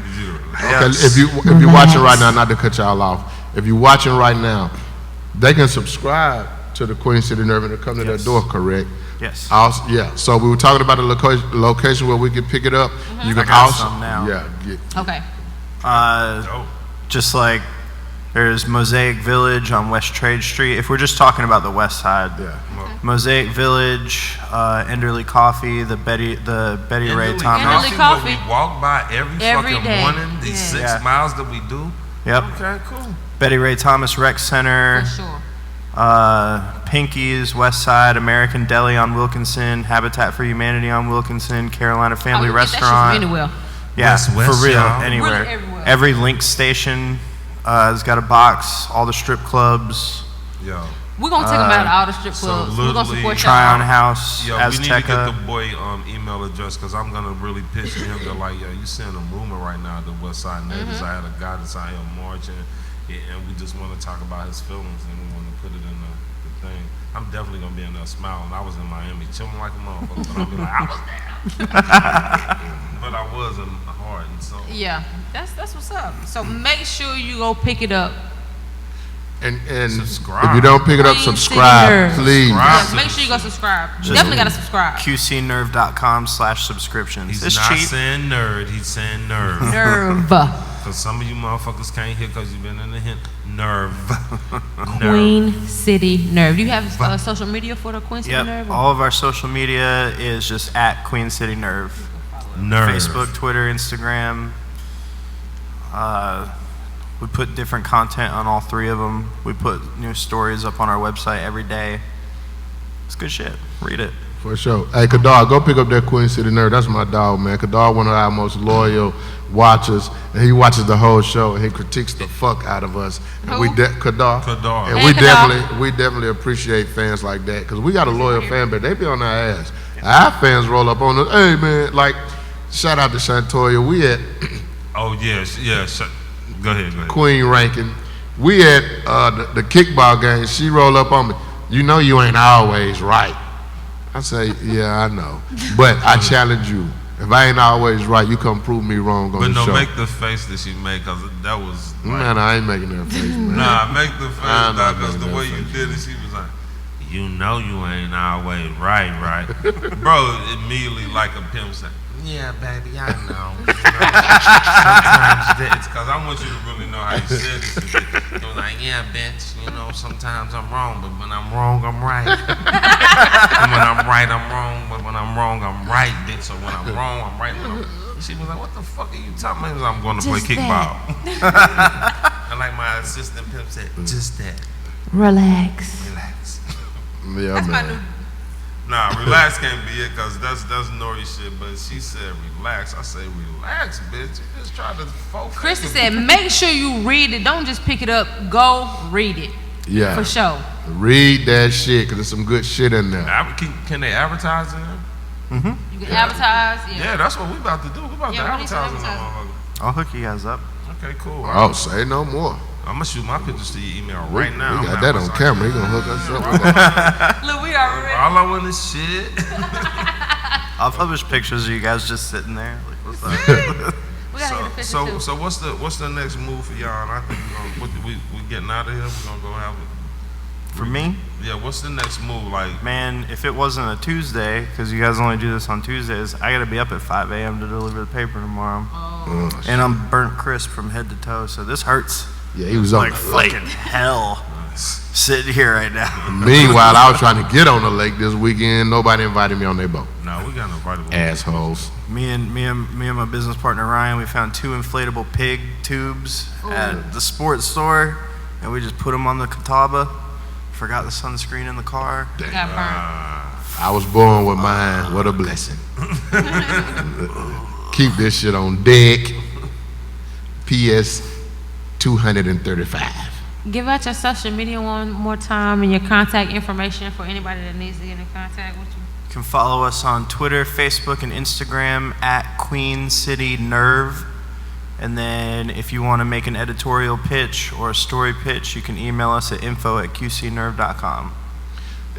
Need you to relax. Okay, if you're watching right now, not to cut y'all off, if you're watching right now, they can subscribe to the Queen City Nerve and come to their door, correct? Yes. Also, yeah. So we were talking about the location where we can pick it up. You can also some now. Okay. Just like there's Mosaic Village on West Trade Street. If we're just talking about the west side, Mosaic Village, Enderley Coffee, the Betty Ray Thomas. Enderley Coffee. We walk by every fucking day. morning. These 6 miles that we do. Yep. Okay, cool. Betty Ray Thomas Rec Center. For sure. Pinky's, West Side, American Deli on Wilkinson, Habitat for Humanity on Wilkinson, Carolina Family Restaurant. Anywhere. Yeah, West, for real, y'all. anywhere. Really everywhere. Every link station It's got a box, all the strip clubs, Yo. We're gonna take them out of all the strip so clubs. We're gonna literally- support Try y'all. on House, Yo, we need to get the Azteca. boy email address because I'm gonna really pitch him to like, yo, you sending a rumor right now at the WestSidin neighbors. I had a guy that's out here marching, and we just want to talk about his feelings and we want to put it in the thing. I'm definitely gonna be in there smiling. I was in Miami chilling like a motherfucker, but I'll be like, I was there, but I was in heart and soul. Yeah, that's what's up. So make sure you go pick it up. And Subscribe. if you don't pick it up, Queen City subscribe, Nerve. please. Subscribe. Yeah, make sure you go subscribe. Just- Definitely gotta subscribe. QCnerve.com/subscriptions. He's It's not cheap. saying nerd. He's saying nerve. Nerve. Because some of you motherfuckers can't hear because you've been in the hint. Nerve. Queen City Nerve. Do you have social media for the Queen City Yep. Nerve? All of our social media is just at Queen City Nerve. Nerve. Facebook, Twitter, Instagram. We put different content on all three of them. We put new stories up on our website every day. It's good shit. Read it. For sure. Hey, Kadar, go pick up that Queen City Nerd. That's my dog, man. Kadar, one of our most loyal watchers, and he watches the whole show, and he critiques the fuck out of us. And Who? Kadar. Kadar. And Hey, we Kadar. definitely appreciate fans like that, because we got a loyal fan, but they be on our ass. Our fans roll up on us. Hey, man, like, shout out to Shantoya. We at Oh, yes. Go ahead. Queen ranking. We at the kickball game. She roll up on me. You know you ain't always right. I say, yeah, I know. But I challenge you. If I ain't always right, you come prove me wrong on But the no, show. make the face that she made because that was like, Man, I ain't making that face, man. nah, make the face I'm not because the making way that you face. did it, she was like, you know you ain't always right. Bro, immediately like a pimp said, yeah, baby, I know. You know, sometimes it's because I want you to really know how you said it. It was like, yeah, bitch, you know, sometimes I'm wrong, but when I'm wrong, I'm right. And when I'm right, I'm wrong, but when I'm wrong, I'm right, bitch. So when I'm wrong, I'm right. She was like, what the fuck are you talking about? I'm going to play Just kickball. And like my assistant pimp said, just that. Relax. Relax. Yeah, That's my man. new. Nah, relax can't be it because that's Nori shit. But she said relax. I say relax, bitch. You just try to focus. Christy said, make sure you read it. Don't just pick it up. Go read it. Yeah. For sure. Read that shit, because there's some good shit in there. Can they advertise in there? You can advertise. Yeah, that's what we about to do. We about to Yeah, we need to advertise in that advertise. motherfucker. I'll hook you guys up. Okay, cool. Oh, say no more. I'm gonna shoot my pictures to your email We, right now. we got I'm that not- on camera. He gonna hook us up. Look, we already. All I want is shit. I'll publish pictures of you guys just sitting there. Like, what's up? We gotta get a picture too. So what's the next move for y'all? And I think we getting out of here. We're gonna go have it. For me, Yeah, what's the next move? Like, man, if it wasn't a Tuesday, because you guys only do this on Tuesdays, I gotta be up at 5 a.m. to deliver the paper tomorrow. And I'm burnt crisp from head to toe, so this hurts Yeah, he was on like the lake. fucking hell sitting here right now. Meanwhile, I was trying to get on the lake this weekend. Nobody invited me on their boat. no, we got invited. Assholes. Me and my business partner Ryan, we found 2 inflatable pig tubes at the sports store, and we just put them on the Catawba. Forgot the sunscreen in the car. Got burned. I was born with mine. What a blessing. Keep this shit on deck. PS 235. Give out your social media one more time and your contact information for anybody that needs to get in contact with you. You can follow us on Twitter, Facebook, and Instagram at Queen City Nerve. And then if you want to make an editorial pitch or a story pitch, you can email us at info@qcnerve.com.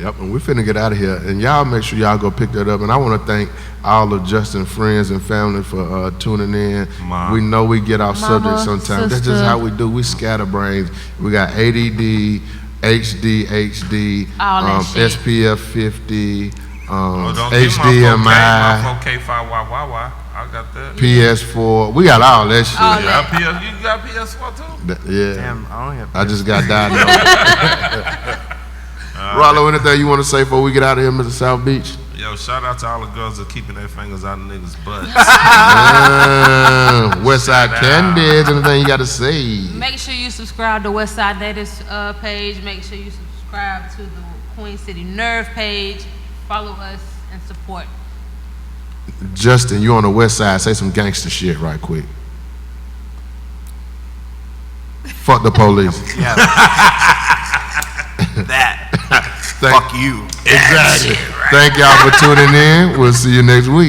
Yep, and we're finna get out of here. And y'all make sure y'all go pick that up. And I want to thank all of Justin's friends and family for tuning in. Mom. We know we get off Mama, subject sometimes. That's just sister. how we do. We scatterbrains. We got ADD, HD, All that shit. SPF 50, Oh, don't get HDMI, my 4K 5YYY. I got that. PS4. We got all that shit. All Yeah, that. you got PS4 too? Yeah. Damn, I don't have. I just got diagnosed. Rollo, anything you want to say before we get out of here, Mr. South Beach? Yo, shout out to all the girls that keeping their fingers out of niggas' butts. Westside Candies, anything you got to say? Make sure you subscribe to Westside Natives page. Make sure you subscribe to the Queen City Nerve page. Follow us and support. Justin, you on the west side. Say some gangster shit right quick. Fuck the police. Yeah. That. Thank- Fuck you. Exactly. Thank y'all for tuning in. We'll see you next week.